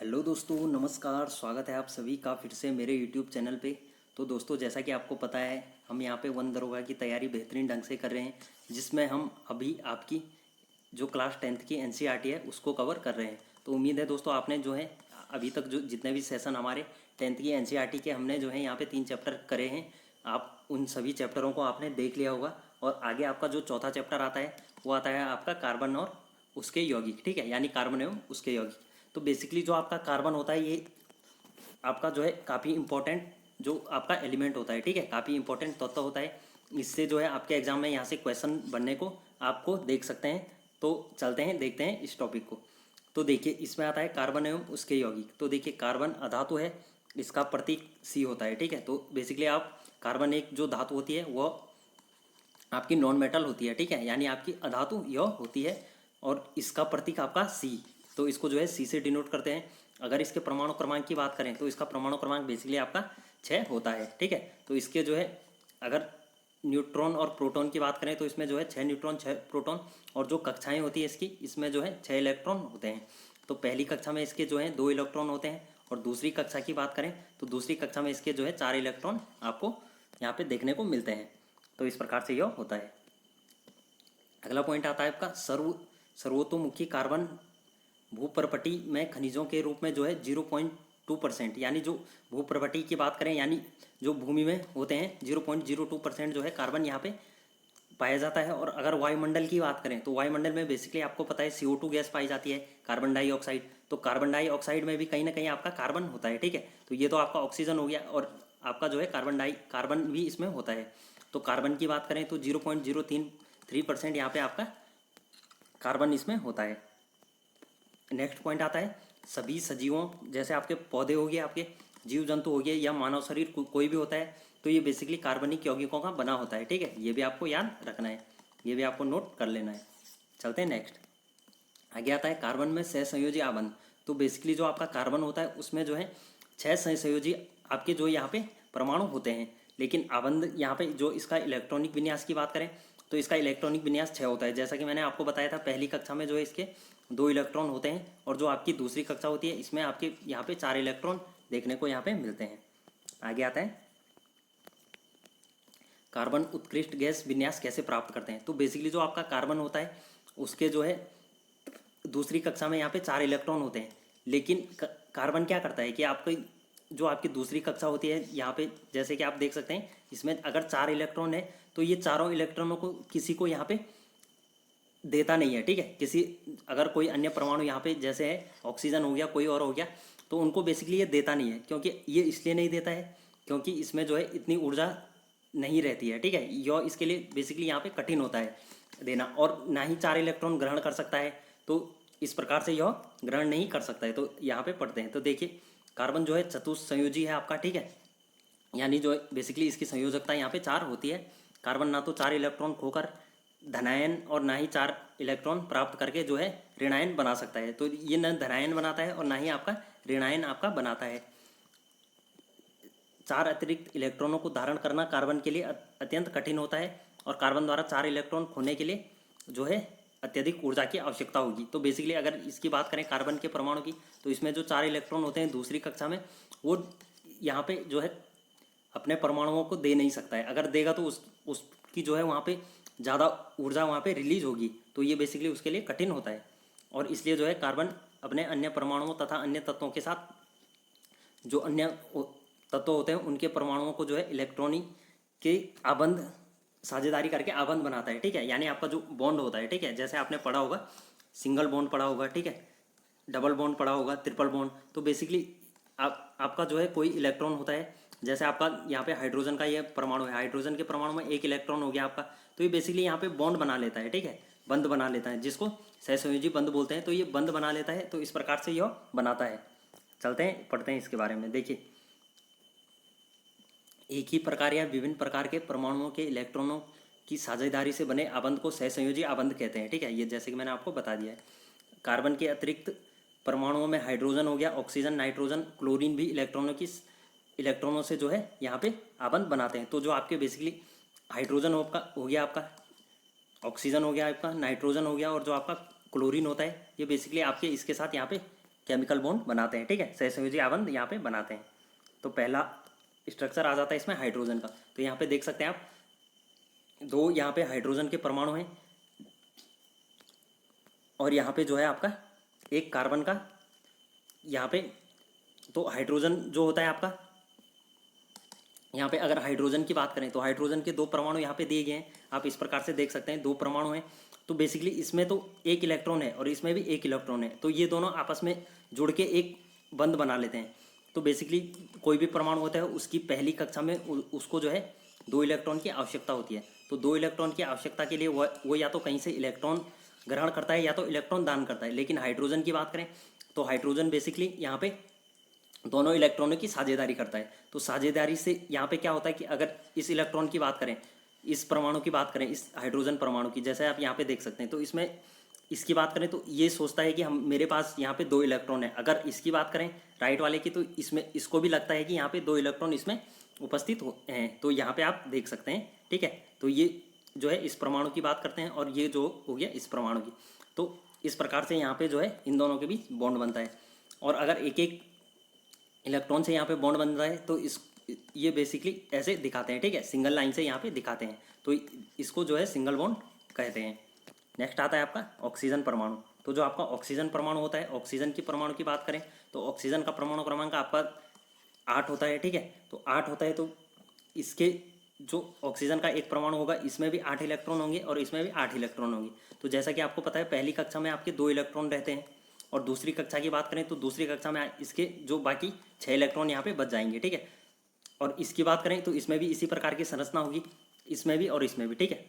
Hello दोस्तों, नमस्कार। स्वागत है आप सभी का फिर से मेरे यूट्यूब चैनल पे। तो दोस्तों, जैसा कि आपको पता है, हम यहाँ पे वन दरोगा की तैयारी बेहतरीन ढंग से कर रहे हैं, जिसमें हम अभी आपकी जो क्लास 10th की एनसीईआरटी है उसको कवर कर रहे हैं। तो उम्मीद है दोस्तों, आपने जो है अभी तक जो जितने भी सेशन हमारे 10th की एनसीईआरटी के हमने जो है यहाँ पे 3 चैप्टर करे हैं, आप उन सभी चैप्टरों को आपने देख लिया होगा। और आगे आपका जो चौथा चैप्टर आता है वो आता है आपका कार्बन और उसके यौगिक, ठीक है, यानी कार्बन एवं उसके यौगिक। तो बेसिकली जो आपका कार्बन होता है ये आपका जो है काफ़ी इंपॉर्टेंट जो आपका एलिमेंट होता है, ठीक है, काफ़ी इंपॉर्टेंट तत्व होता है। इससे जो है आपके एग्जाम में यहाँ से क्वेश्चन बनने को आपको देख सकते हैं। तो चलते हैं, देखते हैं इस टॉपिक को। तो देखिए, इसमें आता है कार्बन एवं उसके यौगिक। तो देखिए, कार्बन अधातु है, इसका प्रतीक सी होता है, ठीक है। तो बेसिकली आप कार्बन एक जो धातु होती है वह आपकी नॉन मेटल होती है, ठीक है, यानी आपकी अधातु यह होती है। और इसका प्रतीक आपका सी, तो इसको जो है सी से डिनोट करते हैं। अगर इसके परमाणु क्रमांक की बात करें तो इसका परमाणु क्रमांक बेसिकली आपका 6 होता है, ठीक है। तो इसके जो है अगर न्यूट्रॉन और प्रोटॉन की बात करें तो इसमें जो है 6 न्यूट्रॉन 6 प्रोटॉन, और जो कक्षाएं होती है इसकी, इसमें जो है 6 इलेक्ट्रॉन होते हैं। तो पहली कक्षा में इसके जो है 2 इलेक्ट्रॉन होते हैं, और दूसरी कक्षा की बात करें तो दूसरी कक्षा में इसके जो है 4 इलेक्ट्रॉन आपको यहाँ पे देखने को मिलते हैं। तो इस प्रकार से यह होता है। अगला पॉइंट आता है आपका सर्वतोमुखी कार्बन भूप्रपटी में खनिजों के रूप में जो है 0.2%, यानी जो भूप्रपटी की बात करें यानी जो भूमि में होते हैं 0.02% जो है कार्बन यहाँ पे पाया जाता है। और अगर वायुमंडल की बात करें तो वायुमंडल में बेसिकली आपको पता है CO2 गैस पाई जाती है, कार्बन डाइऑक्साइड। तो कार्बन डाइऑक्साइड में भी कहीं ना कहीं आपका कार्बन होता है, ठीक है। तो ये तो आपका ऑक्सीजन हो गया, और आपका जो है कार्बन भी इसमें होता है। तो कार्बन की बात करें तो 0.033% यहाँ पे आपका कार्बन इसमें होता है। नेक्स्ट पॉइंट आता है सभी सजीवों, जैसे आपके पौधे हो गए, आपके जीव जंतु हो गए, या मानव शरीर कोई भी होता है, तो ये बेसिकली कार्बनिक यौगिकों का बना होता है, ठीक है। ये भी आपको याद रखना है, ये भी आपको नोट कर लेना है। चलते हैं नेक्स्ट। आगे आता है कार्बन में सहसंयोजी आबंध। तो बेसिकली जो आपका कार्बन होता है उसमें जो है 6 सहसंयोजी आपके जो यहाँ पे परमाणु होते हैं, लेकिन आबंध यहाँ पे जो इसका इलेक्ट्रॉनिक विन्यास की बात करें तो इसका इलेक्ट्रॉनिक विन्यास 6 होता है। जैसा कि मैंने आपको बताया था, पहली कक्षा में जो है इसके 2 इलेक्ट्रॉन होते हैं, और जो आपकी दूसरी कक्षा होती है इसमें आपके यहाँ पे 4 इलेक्ट्रॉन देखने को यहाँ पे मिलते हैं। आगे आता है कार्बन उत्कृष्ट गैस विन्यास कैसे प्राप्त करते हैं। तो बेसिकली जो आपका कार्बन होता है उसके जो है दूसरी कक्षा में यहाँ पे 4 इलेक्ट्रॉन होते हैं, लेकिन कार्बन क्या करता है कि आपकी जो आपकी दूसरी कक्षा होती है यहाँ पे, जैसे कि आप देख सकते हैं इसमें अगर 4 इलेक्ट्रॉन है तो ये चारों इलेक्ट्रॉनों को किसी को यहाँ पे देता नहीं है, ठीक है। किसी अगर कोई अन्य परमाणु यहाँ पे जैसे है ऑक्सीजन हो गया, कोई और हो गया, तो उनको बेसिकली ये देता नहीं है। क्योंकि ये इसलिए नहीं देता है क्योंकि इसमें जो है इतनी ऊर्जा नहीं रहती है, ठीक है। यह इसके लिए बेसिकली यहाँ पे कठिन होता है देना, और ना ही 4 इलेक्ट्रॉन ग्रहण कर सकता है। तो इस प्रकार से यह ग्रहण नहीं कर सकता है। तो यहाँ पे पढ़ते हैं, तो देखिए कार्बन जो है चतुस्संयोजी है आपका, ठीक है, यानी जो बेसिकली इसकी संयोजकता यहाँ पे 4 होती है। कार्बन ना तो 4 इलेक्ट्रॉन खोकर धनायन और ना ही 4 इलेक्ट्रॉन प्राप्त करके जो है ऋणायन बना सकता है। तो ये न धनायन बनाता है और ना ही आपका ऋणायन आपका बनाता है। 4 अतिरिक्त इलेक्ट्रॉनों को धारण करना कार्बन के लिए अत्यंत कठिन होता है, और कार्बन द्वारा 4 इलेक्ट्रॉन खोने के लिए जो है अत्यधिक ऊर्जा की आवश्यकता होगी। तो बेसिकली अगर इसकी बात करें कार्बन के परमाणु की, तो इसमें जो 4 इलेक्ट्रॉन होते हैं दूसरी कक्षा में, वो यहाँ पे जो है अपने परमाणुओं को दे नहीं सकता है। अगर देगा तो उसकी जो है वहाँ पे ज़्यादा ऊर्जा वहाँ पे रिलीज होगी, तो ये बेसिकली उसके लिए कठिन होता है। और इसलिए जो है कार्बन अपने अन्य परमाणुओं तथा अन्य तत्वों के साथ जो अन्य तत्व होते हैं उनके परमाणुओं को जो है इलेक्ट्रॉनिक के आबंध साझेदारी करके आबंध बनाता है, ठीक है, यानी आपका जो बॉन्ड होता है, ठीक है, जैसे आपने पढ़ा होगा सिंगल बॉन्ड पढ़ा होगा, ठीक है, डबल बॉन्ड पढ़ा होगा, ट्रिपल बॉन्ड। तो बेसिकली आपका जो है कोई इलेक्ट्रॉन होता है, जैसे आपका यहाँ पे हाइड्रोजन का ये परमाणु है, हाइड्रोजन के परमाणु में 1 इलेक्ट्रॉन हो गया आपका, तो ये बेसिकली यहाँ पे बॉन्ड बना लेता है, ठीक है, बंध बना लेता है, जिसको सहसंयोजी बंध बोलते हैं। तो ये बंध बना लेता है, तो इस प्रकार से यह बनाता है। चलते हैं, पढ़ते हैं इसके बारे में। देखिए, एक ही प्रकार या विभिन्न प्रकार के परमाणुओं के इलेक्ट्रॉनों की साझेदारी से बने आबंध को सहसंयोजी आबंध कहते हैं, ठीक है। ये जैसे कि मैंने आपको बता दिया है। कार्बन के अतिरिक्त परमाणुओं में हाइड्रोजन हो गया, ऑक्सीजन, नाइट्रोजन, क्लोरीन भी इलेक्ट्रॉनों से जो है यहाँ पे आबंध बनाते हैं। तो जो आपके बेसिकली हाइड्रोजन हो गया आपका, ऑक्सीजन हो गया आपका, नाइट्रोजन हो गया, और जो आपका क्लोरीन होता है, ये बेसिकली आपके इसके साथ यहाँ पे केमिकल बॉन्ड बनाते हैं, ठीक है, सहसंयोजी आबंध यहाँ पे बनाते हैं। तो पहला स्ट्रक्चर आ जाता है इसमें हाइड्रोजन का। तो यहाँ पे देख सकते हैं आप, दो यहाँ पे हाइड्रोजन के परमाणु हैं और यहाँ पे जो है आपका एक कार्बन का यहाँ पे। तो हाइड्रोजन जो होता है आपका, यहाँ पे अगर हाइड्रोजन की बात करें तो हाइड्रोजन के दो परमाणु यहाँ पे दिए गए हैं, आप इस प्रकार से देख सकते हैं, दो परमाणु हैं। तो बेसिकली इसमें तो एक इलेक्ट्रॉन है और इसमें भी एक इलेक्ट्रॉन है, तो ये दोनों आपस में जुड़ के एक बंध बना लेते हैं। तो बेसिकली कोई भी परमाणु होता है उसकी पहली कक्षा में उसको जो है दो इलेक्ट्रॉन की आवश्यकता होती है। तो दो इलेक्ट्रॉन की आवश्यकता के लिए वो या तो कहीं से इलेक्ट्रॉन ग्रहण करता है या तो इलेक्ट्रॉन दान करता है। लेकिन हाइड्रोजन की बात करें तो हाइड्रोजन बेसिकली यहाँ पे दोनों इलेक्ट्रॉनों की साझेदारी करता है। तो साझेदारी से यहाँ पे क्या होता है कि अगर इस इलेक्ट्रॉन की बात करें, इस परमाणु की बात करें, इस हाइड्रोजन परमाणु की, जैसे आप यहाँ पे देख सकते हैं, तो इसमें इसकी बात करें तो ये सोचता है कि हम मेरे पास यहाँ पे दो इलेक्ट्रॉन है। अगर इसकी बात करें राइट वाले की, तो इसमें इसको भी लगता है कि यहाँ पे दो इलेक्ट्रॉन इसमें उपस्थित हैं। तो यहाँ पे आप देख सकते हैं, ठीक है। तो ये जो है इस परमाणु की बात करते हैं और ये जो हो गया इस परमाणु की। तो इस प्रकार से यहाँ पे जो है इन दोनों के बीच बॉन्ड बनता है। और अगर एक एक इलेक्ट्रॉन से यहाँ पे बॉन्ड बन रहा है तो ये बेसिकली ऐसे दिखाते हैं, ठीक है, सिंगल लाइन से यहाँ पे दिखाते हैं। तो इसको जो है सिंगल बॉन्ड कहते हैं। नेक्स्ट आता है आपका ऑक्सीजन परमाणु। तो जो आपका ऑक्सीजन परमाणु होता है, ऑक्सीजन की परमाणु की बात करें तो ऑक्सीजन का परमाणु क्रमांक आपका 8 होता है, ठीक है। तो 8 होता है, तो इसके जो ऑक्सीजन का एक परमाणु होगा इसमें भी 8 इलेक्ट्रॉन होंगे और इसमें भी 8 इलेक्ट्रॉन होंगे। तो जैसा कि आपको पता है पहली कक्षा में आपके 2 इलेक्ट्रॉन रहते हैं और दूसरी कक्षा की बात करें तो दूसरी कक्षा में इसके जो बाकी 6 इलेक्ट्रॉन यहाँ पे बच जाएंगे, ठीक है। और इसकी बात करें तो इसमें भी इसी प्रकार की संरचना होगी, इसमें भी और इसमें भी, ठीक है।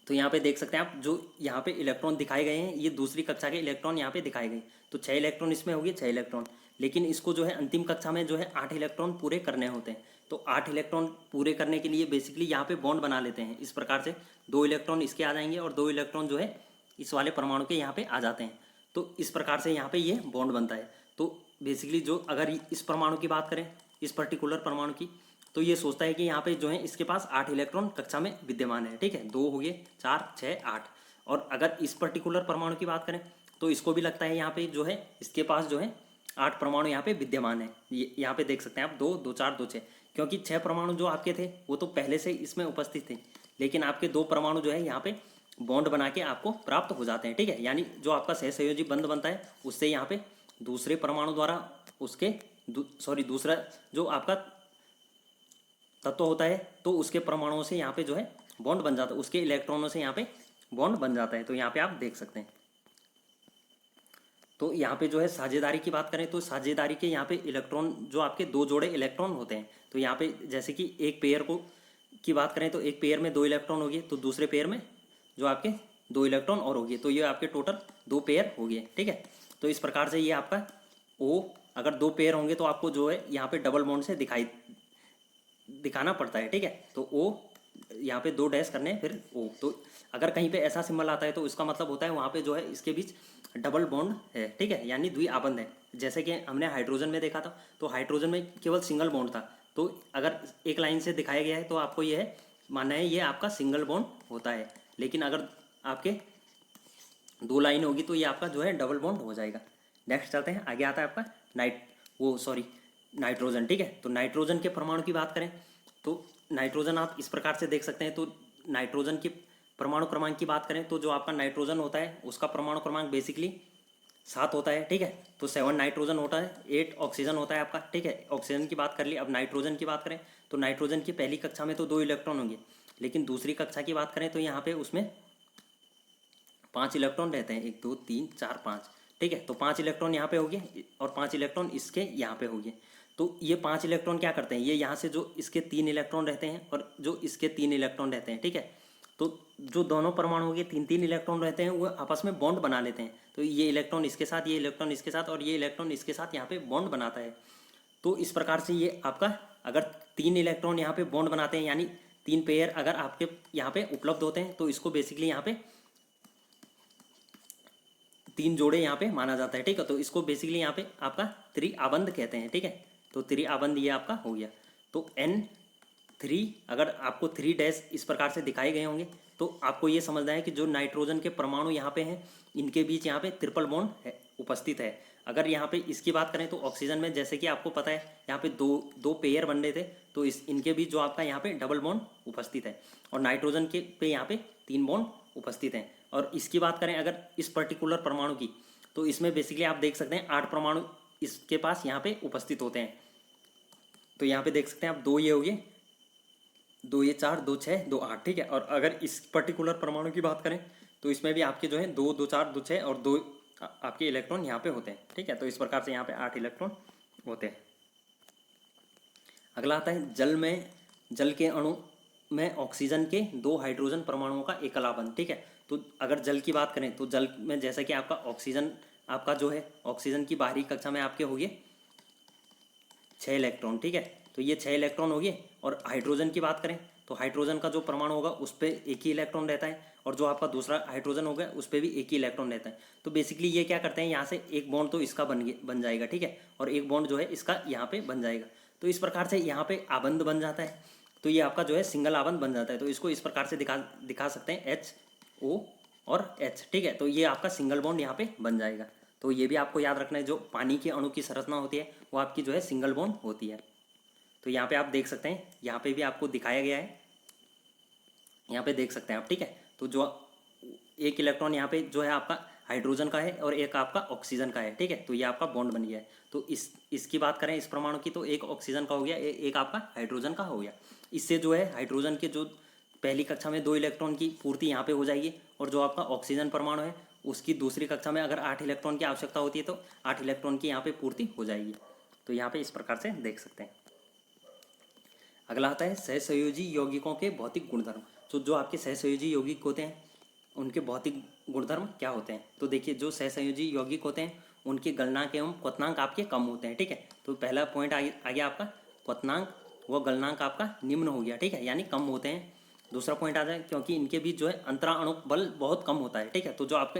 तो यहाँ पे देख सकते हैं आप, जो यहाँ पे इलेक्ट्रॉन दिखाए गए हैं ये दूसरी कक्षा के इलेक्ट्रॉन यहाँ पे दिखाए गए। तो 6 इलेक्ट्रॉन इसमें हो गए, 6 इलेक्ट्रॉन, लेकिन इसको जो है अंतिम कक्षा में जो है 8 इलेक्ट्रॉन पूरे करने होते हैं। तो 8 इलेक्ट्रॉन पूरे करने के लिए बेसिकली यहाँ पे बॉन्ड बना लेते हैं इस प्रकार से। 2 इलेक्ट्रॉन इसके आ जाएंगे और 2 इलेक्ट्रॉन जो है इस वाले परमाणु के यहाँ पे आ जाते हैं। तो इस प्रकार से यहाँ पे ये बॉन्ड बनता है। तो बेसिकली जो अगर इस परमाणु की बात करें, इस पर्टिकुलर परमाणु की, तो ये सोचता है कि यहाँ पे जो है इसके पास 8 इलेक्ट्रॉन कक्षा में विद्यमान है, ठीक है। 2 हो गए, 4, 6, 8। और अगर इस पर्टिकुलर परमाणु की बात करें तो इसको भी लगता है यहाँ पे जो है इसके पास जो है 8 परमाणु यहाँ पे विद्यमान है। ये यहाँ पे देख सकते हैं आप, 2, 2, 4, 2, 6, क्योंकि 6 परमाणु जो आपके थे वो तो पहले से इसमें उपस्थित थे, लेकिन आपके 2 परमाणु जो है यहाँ पे बॉन्ड बना के आपको प्राप्त हो जाते हैं, ठीक है। यानी जो आपका सहसंयोजी बंध बनता है उससे यहाँ पे दूसरे परमाणु द्वारा उसके दूसरा जो आपका तत्व होता है तो उसके परमाणुओं से यहाँ पे जो है बॉन्ड बन जाता है, उसके इलेक्ट्रॉनों से यहाँ पे बॉन्ड बन जाता है। तो यहाँ पे आप देख सकते हैं। तो यहाँ पे जो है साझेदारी की बात करें तो साझेदारी के यहाँ पे इलेक्ट्रॉन जो आपके 2 जोड़े इलेक्ट्रॉन होते हैं। तो यहाँ पे जैसे कि एक पेयर को की बात करें तो एक पेयर में 2 इलेक्ट्रॉन हो गए, तो दूसरे पेयर में जो आपके 2 इलेक्ट्रॉन और हो गए, तो ये आपके टोटल 2 पेयर हो गए, ठीक है। तो इस प्रकार से ये आपका ओ, अगर 2 पेयर होंगे तो आपको जो है यहाँ पे डबल बॉन्ड से दिखाना पड़ता है, ठीक है। तो ओ यहाँ पे 2 डैश करने फिर ओ। तो अगर कहीं पे ऐसा सिंबल आता है तो इसका मतलब होता है वहाँ पे जो है इसके बीच डबल बॉन्ड है, ठीक है, यानी द्विआबंध है। जैसे कि हमने हाइड्रोजन में देखा था, तो हाइड्रोजन में केवल सिंगल बॉन्ड था। तो अगर एक लाइन से दिखाया गया है तो आपको ये है मानना है ये आपका सिंगल बॉन्ड होता है, लेकिन अगर आपके 2 लाइन होगी तो ये आपका जो है डबल बॉन्ड हो जाएगा। नेक्स्ट चलते हैं, आगे आता है आपका नाइट्रोजन, ठीक है। तो नाइट्रोजन के परमाणु की बात करें तो नाइट्रोजन आप इस प्रकार से देख सकते हैं। तो नाइट्रोजन के परमाणु क्रमांक की बात करें तो जो आपका नाइट्रोजन होता है उसका परमाणु क्रमांक बेसिकली 7 होता है, ठीक है। तो 7 नाइट्रोजन होता है, 8 ऑक्सीजन होता है आपका, ठीक है। ऑक्सीजन की बात कर ली। अब नाइट्रोजन की बात करें तो नाइट्रोजन की पहली कक्षा में तो 2 इलेक्ट्रॉन होंगे, लेकिन दूसरी कक्षा की बात करें तो यहाँ पे उसमें 5 इलेक्ट्रॉन रहते हैं, 1, 2, 3, 4, 5, ठीक है। तो 5 इलेक्ट्रॉन यहाँ पे हो गए और 5 इलेक्ट्रॉन इसके यहाँ पे हो गए। तो ये 5 इलेक्ट्रॉन क्या करते हैं, ये यहाँ से जो इसके 3 इलेक्ट्रॉन रहते हैं और जो इसके 3 इलेक्ट्रॉन रहते हैं, ठीक है। तो जो दोनों परमाणु के 3-3 इलेक्ट्रॉन रहते हैं वो आपस में बॉन्ड बना लेते हैं। तो ये इलेक्ट्रॉन इसके साथ, ये इलेक्ट्रॉन इसके साथ और ये इलेक्ट्रॉन इसके साथ यहाँ पे बॉन्ड बनाता है। तो इस प्रकार से ये आपका अगर 3 इलेक्ट्रॉन यहाँ पे बॉन्ड बनाते हैं, यानी 3 पेयर अगर आपके यहाँ पे उपलब्ध होते हैं तो इसको बेसिकली यहाँ पे 3 जोड़े यहाँ पे माना जाता है, ठीक है। तो इसको बेसिकली यहाँ पे आपका त्रिआबंध कहते हैं, ठीक है। तो त्रिआबंध ये आपका हो गया। तो N3 अगर आपको 3 डैश इस प्रकार से दिखाए गए होंगे तो आपको ये समझना है कि जो नाइट्रोजन के परमाणु यहाँ पे हैं इनके बीच यहाँ पे ट्रिपल बॉन्ड है उपस्थित है। अगर यहाँ पे इसकी बात करें तो ऑक्सीजन में जैसे कि आपको पता है यहाँ पे दो दो पेयर बन रहे थे, तो इनके बीच जो आपका यहाँ पे डबल बॉन्ड उपस्थित है, और नाइट्रोजन के पे यहाँ पे 3 बॉन्ड उपस्थित हैं। और इसकी बात करें अगर इस पर्टिकुलर परमाणु की, तो इसमें बेसिकली आप देख सकते हैं 8 परमाणु इसके पास यहाँ पे उपस्थित होते हैं। तो यहाँ पे देख सकते हैं आप 2 ये हो गए, 2 ये 4, 2 6, 2 8, ठीक है। और अगर इस पर्टिकुलर परमाणु की बात करें तो इसमें भी आपके जो है 2 2 4 2 6 और 2 आपके इलेक्ट्रॉन यहाँ पे होते हैं, ठीक है। तो इस प्रकार से यहाँ पे 8 इलेक्ट्रॉन होते हैं। अगला आता है जल में, जल के अणु में ऑक्सीजन के 2 हाइड्रोजन परमाणुओं का एकल बंध, ठीक है। तो अगर जल की बात करें तो जल में जैसा कि आपका ऑक्सीजन, आपका जो है ऑक्सीजन की बाहरी कक्षा में आपके हो गए 6 इलेक्ट्रॉन, ठीक है। तो ये 6 इलेक्ट्रॉन हो गए। और हाइड्रोजन की बात करें तो हाइड्रोजन का जो परमाणु होगा उस पर एक ही इलेक्ट्रॉन रहता है, और जो आपका दूसरा हाइड्रोजन होगा उस पर भी एक ही इलेक्ट्रॉन रहता है। तो बेसिकली ये क्या करते हैं, यहाँ से एक बॉन्ड तो इसका बन जाएगा, ठीक है, और एक बॉन्ड जो है इसका यहाँ पे बन जाएगा। तो इस प्रकार से यहाँ पे आबंध बन जाता है। तो ये आपका जो है सिंगल आबंध बन जाता है। तो इसको इस प्रकार से दिखा सकते हैं HO और H, ठीक है। तो ये आपका सिंगल बॉन्ड यहाँ पे बन जाएगा। तो ये भी आपको याद रखना है, जो पानी के अणु की संरचना होती है वो आपकी जो है सिंगल बॉन्ड होती है। तो यहाँ पे आप देख सकते हैं, यहाँ पे भी आपको दिखाया गया है, यहाँ पे देख सकते हैं आप, ठीक है। तो जो एक इलेक्ट्रॉन यहाँ पे जो है आपका हाइड्रोजन का है और एक आपका ऑक्सीजन का है, ठीक है। तो ये आपका बॉन्ड बन गया है। तो इसकी बात करें इस परमाणु की, तो एक ऑक्सीजन का हो गया, एक आपका हाइड्रोजन का हो गया। इससे जो है हाइड्रोजन के जो पहली कक्षा में 2 इलेक्ट्रॉन की पूर्ति यहाँ पे हो जाएगी, और जो आपका ऑक्सीजन परमाणु है उसकी दूसरी कक्षा में अगर 8 इलेक्ट्रॉन की आवश्यकता होती है तो 8 इलेक्ट्रॉन की यहाँ पे पूर्ति हो जाएगी। तो यहाँ पे इस प्रकार से देख सकते हैं। अगला आता है सहसंयोजी यौगिकों के भौतिक गुणधर्म। तो जो आपके सहसंयोजी यौगिक होते हैं उनके भौतिक गुणधर्म क्या होते हैं। तो देखिए, जो सहसंयोजी यौगिक होते हैं उनके गलनांक एवं क्वथनांक आपके कम होते हैं, ठीक है। तो पहला पॉइंट आ गया आपका क्वथनांक व गलनांक आपका निम्न हो गया, ठीक है, यानी कम होते हैं। दूसरा पॉइंट आ जाए क्योंकि इनके बीच जो है अंतराणुक बल बहुत कम होता है, ठीक है। तो जो आपके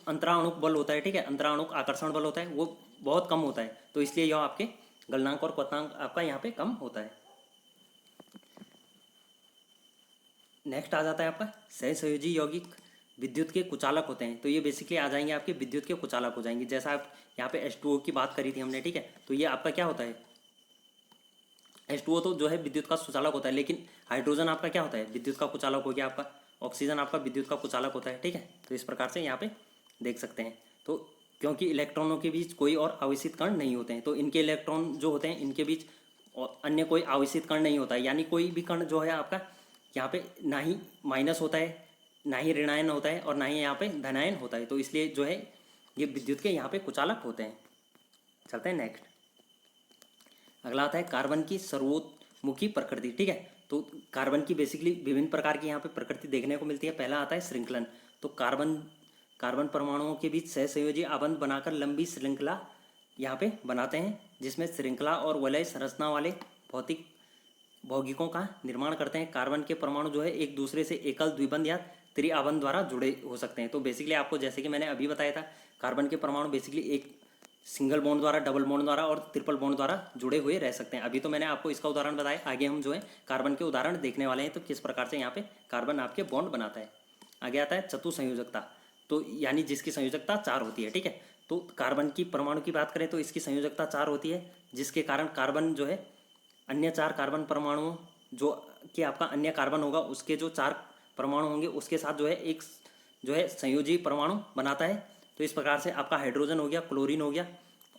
अंतराणुक बल होता है, ठीक है, अंतराणुक आकर्षण बल होता है वो बहुत कम होता है। तो इसलिए यह आपके गलनांक और क्वथनांक आपका यहाँ पे कम होता है। नेक्स्ट आ जाता है आपका सहसंयोजी यौगिक विद्युत के कुचालक होते हैं। तो ये बेसिकली आ जाएंगे आपके विद्युत के कुचालक हो जाएंगे। जैसा आप यहाँ पे H2O की बात करी थी हमने, ठीक है। तो ये आपका क्या होता है, H2O तो जो है विद्युत का सुचालक होता है, लेकिन हाइड्रोजन आपका क्या होता है, विद्युत का कुचालक हो गया आपका। ऑक्सीजन आपका विद्युत का कुचालक होता है, ठीक है। तो इस प्रकार से यहाँ पे देख सकते हैं। तो क्योंकि इलेक्ट्रॉनों के बीच कोई और आवेशित कण नहीं होते हैं, तो इनके इलेक्ट्रॉन जो होते हैं इनके बीच और अन्य कोई आवेशित कण नहीं होता है, यानी कोई भी कण जो है आपका यहाँ पे ना ही माइनस होता है, ना ही ऋणायन होता है, और ना ही यहाँ पे धनायन होता है। तो इसलिए जो है ये विद्युत के यहाँ पे कुचालक होते हैं। चलते हैं नेक्स्ट। अगला आता है कार्बन की सर्वोत्मुखी प्रकृति, ठीक है। तो कार्बन की बेसिकली विभिन्न प्रकार की यहाँ पे प्रकृति देखने को मिलती है। पहला आता है श्रृंखलन। तो कार्बन परमाणुओं के बीच सहसंयोजी आबंध बनाकर लंबी श्रृंखला यहाँ पे बनाते हैं, जिसमें श्रृंखला और वलय संरचना वाले भौतिक यौगिकों का निर्माण करते हैं। कार्बन के परमाणु जो है एक दूसरे से एकल, द्विबंध या त्रिआबंध द्वारा जुड़े हो सकते हैं। तो बेसिकली आपको जैसे कि मैंने अभी बताया था, कार्बन के परमाणु बेसिकली एक सिंगल बॉन्ड द्वारा, डबल बॉन्ड द्वारा और ट्रिपल बॉन्ड द्वारा जुड़े हुए रह सकते हैं। अभी तो मैंने आपको इसका उदाहरण बताया, आगे हम जो है कार्बन के उदाहरण देखने वाले हैं, तो किस प्रकार से यहाँ पे कार्बन आपके बॉन्ड बनाता है। आगे आता है चतुसंयोजकता, तो यानी जिसकी संयोजकता 4 होती है, ठीक है। तो कार्बन की परमाणु की बात करें तो इसकी संयोजकता 4 होती है, जिसके कारण कार्बन जो है अन्य 4 कार्बन परमाणुओं जो कि आपका अन्य कार्बन होगा उसके जो 4 परमाणु होंगे उसके साथ जो है एक जो है संयोजी परमाणु बनाता है। तो इस प्रकार से आपका हाइड्रोजन हो गया, क्लोरीन हो गया,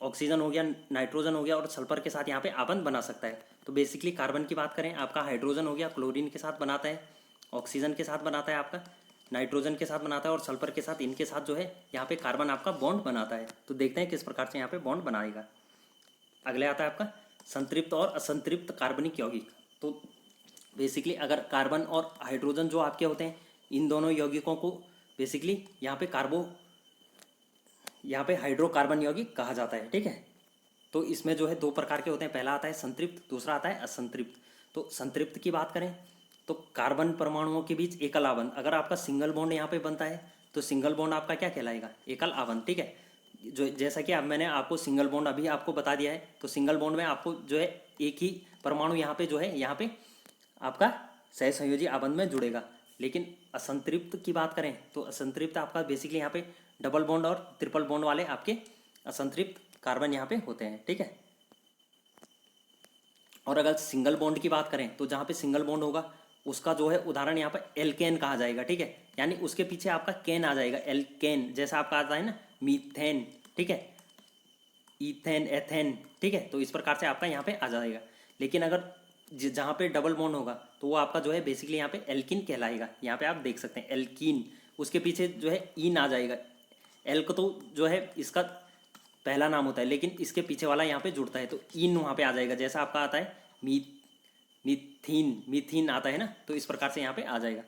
ऑक्सीजन हो गया, नाइट्रोजन हो गया और सल्फर के साथ यहाँ पे आबंध बना सकता है। तो बेसिकली कार्बन की बात करें, आपका हाइड्रोजन हो गया, क्लोरीन के साथ बनाता है, ऑक्सीजन के साथ बनाता है, आपका नाइट्रोजन के साथ बनाता है, और सल्फर के साथ, इनके साथ जो है यहाँ पे कार्बन आपका बॉन्ड बनाता है। तो देखते हैं किस प्रकार से यहाँ पे बॉन्ड बनाएगा। अगले आता है आपका संतृप्त और असंतृप्त कार्बनिक यौगिक। तो बेसिकली अगर कार्बन और हाइड्रोजन जो आपके होते हैं, इन दोनों यौगिकों को बेसिकली यहाँ पे हाइड्रोकार्बन यौगिक कहा जाता है, ठीक है। तो इसमें जो है 2 प्रकार के होते हैं, पहला आता है संतृप्त, दूसरा आता है असंतृप्त। तो संतृप्त की बात करें तो कार्बन परमाणुओं के बीच एकल आबंध, अगर आपका सिंगल बॉन्ड यहाँ पे बनता है तो सिंगल बॉन्ड आपका क्या कहलाएगा, एकल आबंध, ठीक है। जो जैसा कि अब मैंने आपको सिंगल बॉन्ड अभी आपको बता दिया है, तो सिंगल बॉन्ड में आपको जो है एक ही परमाणु यहाँ पे जो है यहाँ पे आपका सहसंयोजी आबंध में जुड़ेगा। लेकिन असंतृप्त की बात करें तो असंतृप्त आपका बेसिकली यहाँ पे डबल बॉन्ड और ट्रिपल बॉन्ड वाले आपके असंतृप्त कार्बन यहाँ पे होते हैं, ठीक है। और अगर सिंगल बॉन्ड की बात करें तो जहाँ पे सिंगल बॉन्ड होगा उसका जो है उदाहरण यहाँ पे एल्केन कहा जाएगा, ठीक है। यानी उसके पीछे आपका केन आ जाएगा, एल्केन, जैसा आपका आता है ना मीथेन, ठीक है, इथेन, एथेन, ठीक है। तो इस प्रकार से आपका यहाँ पे आ जाएगा। लेकिन अगर जहाँ पे डबल बॉन्ड होगा तो वो आपका जो है बेसिकली यहाँ पे एल्किन कहलाएगा। यहाँ पे आप देख सकते हैं एल्कीन, उसके पीछे जो है ईन आ जाएगा। एल्क तो जो है इसका पहला नाम होता है, लेकिन इसके पीछे वाला यहाँ पे जुड़ता है तो ईन वहाँ पे आ जाएगा। जैसा आपका आता है मीथीन आता है ना, तो इस प्रकार से यहाँ पे आ जाएगा।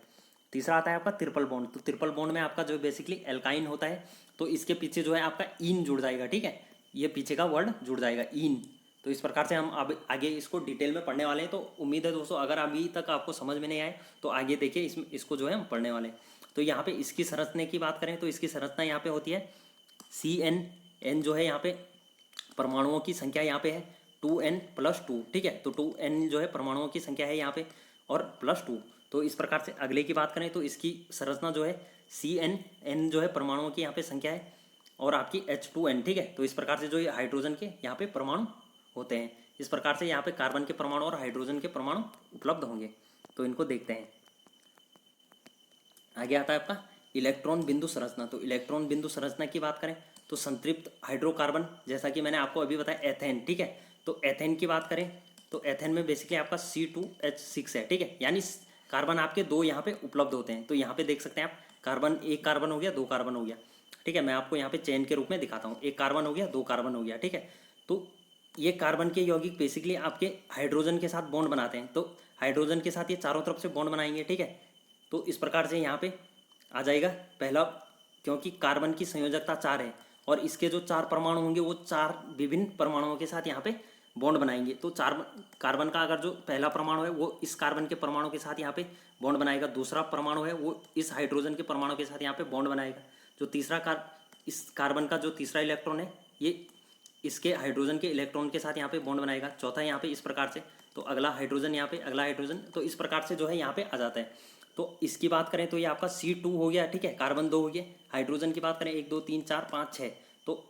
तीसरा आता है आपका ट्रिपल बॉन्ड। तो ट्रिपल बॉन्ड में आपका जो बेसिकली एल्काइन होता है, तो इसके पीछे जो है आपका ईन जुड़ जाएगा, ठीक है। ये पीछे का वर्ड जुड़ जाएगा ईन। तो इस प्रकार से हम अब आगे इसको डिटेल में पढ़ने वाले हैं। तो उम्मीद है दोस्तों अगर अभी तक आपको समझ में नहीं आए तो आगे देखिए इसको जो है हम पढ़ने वाले हैं। तो यहाँ पे इसकी संरचना की बात करें तो इसकी संरचना यहाँ पे होती है CN जो है यहाँ पे परमाणुओं की संख्या यहाँ पे है 2n+2, ठीक है। तो 2n जो है परमाणुओं की संख्या है यहाँ पे और +2। तो इस प्रकार से अगले की बात करें तो इसकी संरचना जो है CN जो है परमाणुओं की यहाँ पे संख्या है और आपकी H2n, ठीक है। तो इस प्रकार से जो ये हाइड्रोजन के यहाँ पे परमाणु होते हैं, इस प्रकार से यहाँ पे कार्बन के परमाणु और हाइड्रोजन के परमाणु उपलब्ध होंगे। तो इनको देखते हैं। आगे आता है आपका इलेक्ट्रॉन बिंदु संरचना। तो इलेक्ट्रॉन बिंदु संरचना की बात करें तो संतृप्त हाइड्रोकार्बन, जैसा कि मैंने आपको अभी बताया एथेन, ठीक है। तो एथेन की बात करें तो एथेन में बेसिकली आपका C2H6 है, ठीक है। यानी कार्बन आपके दो यहाँ पे उपलब्ध होते हैं। तो यहाँ पे देख सकते हैं आप कार्बन, एक कार्बन हो गया, दो कार्बन हो गया, ठीक है। मैं आपको यहाँ पे चेन के रूप में दिखाता हूँ। एक कार्बन हो गया, दो कार्बन हो गया, ठीक है। तो ये कार्बन के यौगिक बेसिकली आपके हाइड्रोजन के साथ बॉन्ड बनाते हैं। तो हाइड्रोजन के साथ ये चारों तरफ से बॉन्ड बनाएंगे, ठीक है। तो इस प्रकार से यहाँ पे आ जाएगा पहला, क्योंकि कार्बन की संयोजकता 4 है और इसके जो 4 परमाणु होंगे वो 4 विभिन्न परमाणुओं के साथ यहाँ पे बॉन्ड बनाएंगे। तो 4 कार्बन का अगर जो पहला परमाणु है वो इस कार्बन के परमाणु के साथ यहाँ पे बॉन्ड बनाएगा, दूसरा परमाणु है वो इस हाइड्रोजन के परमाणु के साथ यहाँ पे बॉन्ड बनाएगा। जो तीसरा इस कार्बन का जो तीसरा इलेक्ट्रॉन है ये इसके हाइड्रोजन के इलेक्ट्रॉन के साथ यहाँ पे बॉन्ड बनाएगा। चौथा यहाँ पे इस प्रकार से, तो अगला हाइड्रोजन यहाँ पे, अगला हाइड्रोजन, तो इस प्रकार से जो है यहाँ पे आ जाता है। तो इसकी बात करें तो ये आपका C2 हो गया, ठीक है, कार्बन 2 हो गया। हाइड्रोजन की बात करें 1 2 3 4 5 6, तो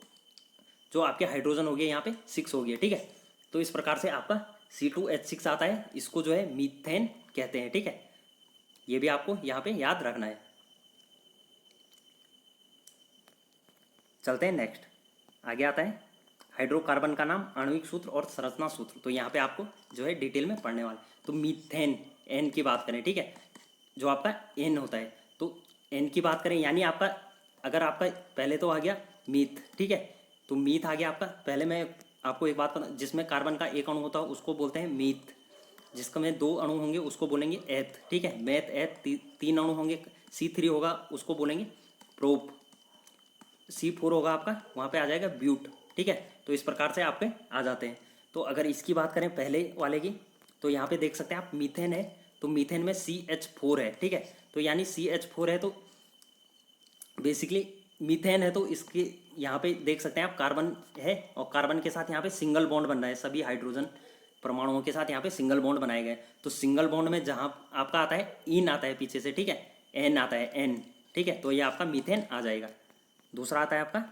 जो आपके हाइड्रोजन हो गया यहाँ पे 6 हो गया, ठीक है। तो इस प्रकार से आपका C2H6 आता है, इसको जो है मीथेन कहते हैं, ठीक है। ये भी आपको यहाँ पे याद रखना है। चलते हैं नेक्स्ट। आगे आता है हाइड्रोकार्बन का नाम, आणविक सूत्र और संरचना सूत्र। तो यहाँ पे आपको जो है डिटेल में पढ़ने वाले। तो मीथेन, एन की बात करें, ठीक है, जो आपका एन होता है, तो एन की बात करें यानी आपका अगर आपका पहले तो आ गया मीथ, ठीक है। तो मीथ आ गया आपका। पहले मैं आपको एक बात बता, जिसमें कार्बन का एक अणु होता है उसको बोलते हैं मीथ, जिसका में 2 अणु होंगे उसको बोलेंगे एथ, ठीक है। मैथ एथ, 3 अणु होंगे, C3 होगा उसको बोलेंगे प्रोप, C4 होगा आपका, वहाँ पे आ जाएगा ब्यूट, ठीक है। तो इस प्रकार से आप पे आ जाते हैं। तो अगर इसकी बात करें पहले वाले की, तो यहाँ पे देख सकते हैं आप मीथेन है, तो मीथेन में CH4 है, ठीक है। तो यानी CH4 है तो बेसिकली मीथेन है, तो इसके यहाँ पे देख सकते हैं आप कार्बन है और कार्बन के साथ यहाँ पे सिंगल बॉन्ड बन रहा है। सभी हाइड्रोजन परमाणुओं के साथ यहाँ पे सिंगल बॉन्ड बनाए गए। तो सिंगल बॉन्ड में जहाँ आपका आता है इन आता है पीछे से, ठीक है, एन आता है, एन, ठीक है। तो ये आपका मीथेन आ जाएगा। दूसरा आता है आपका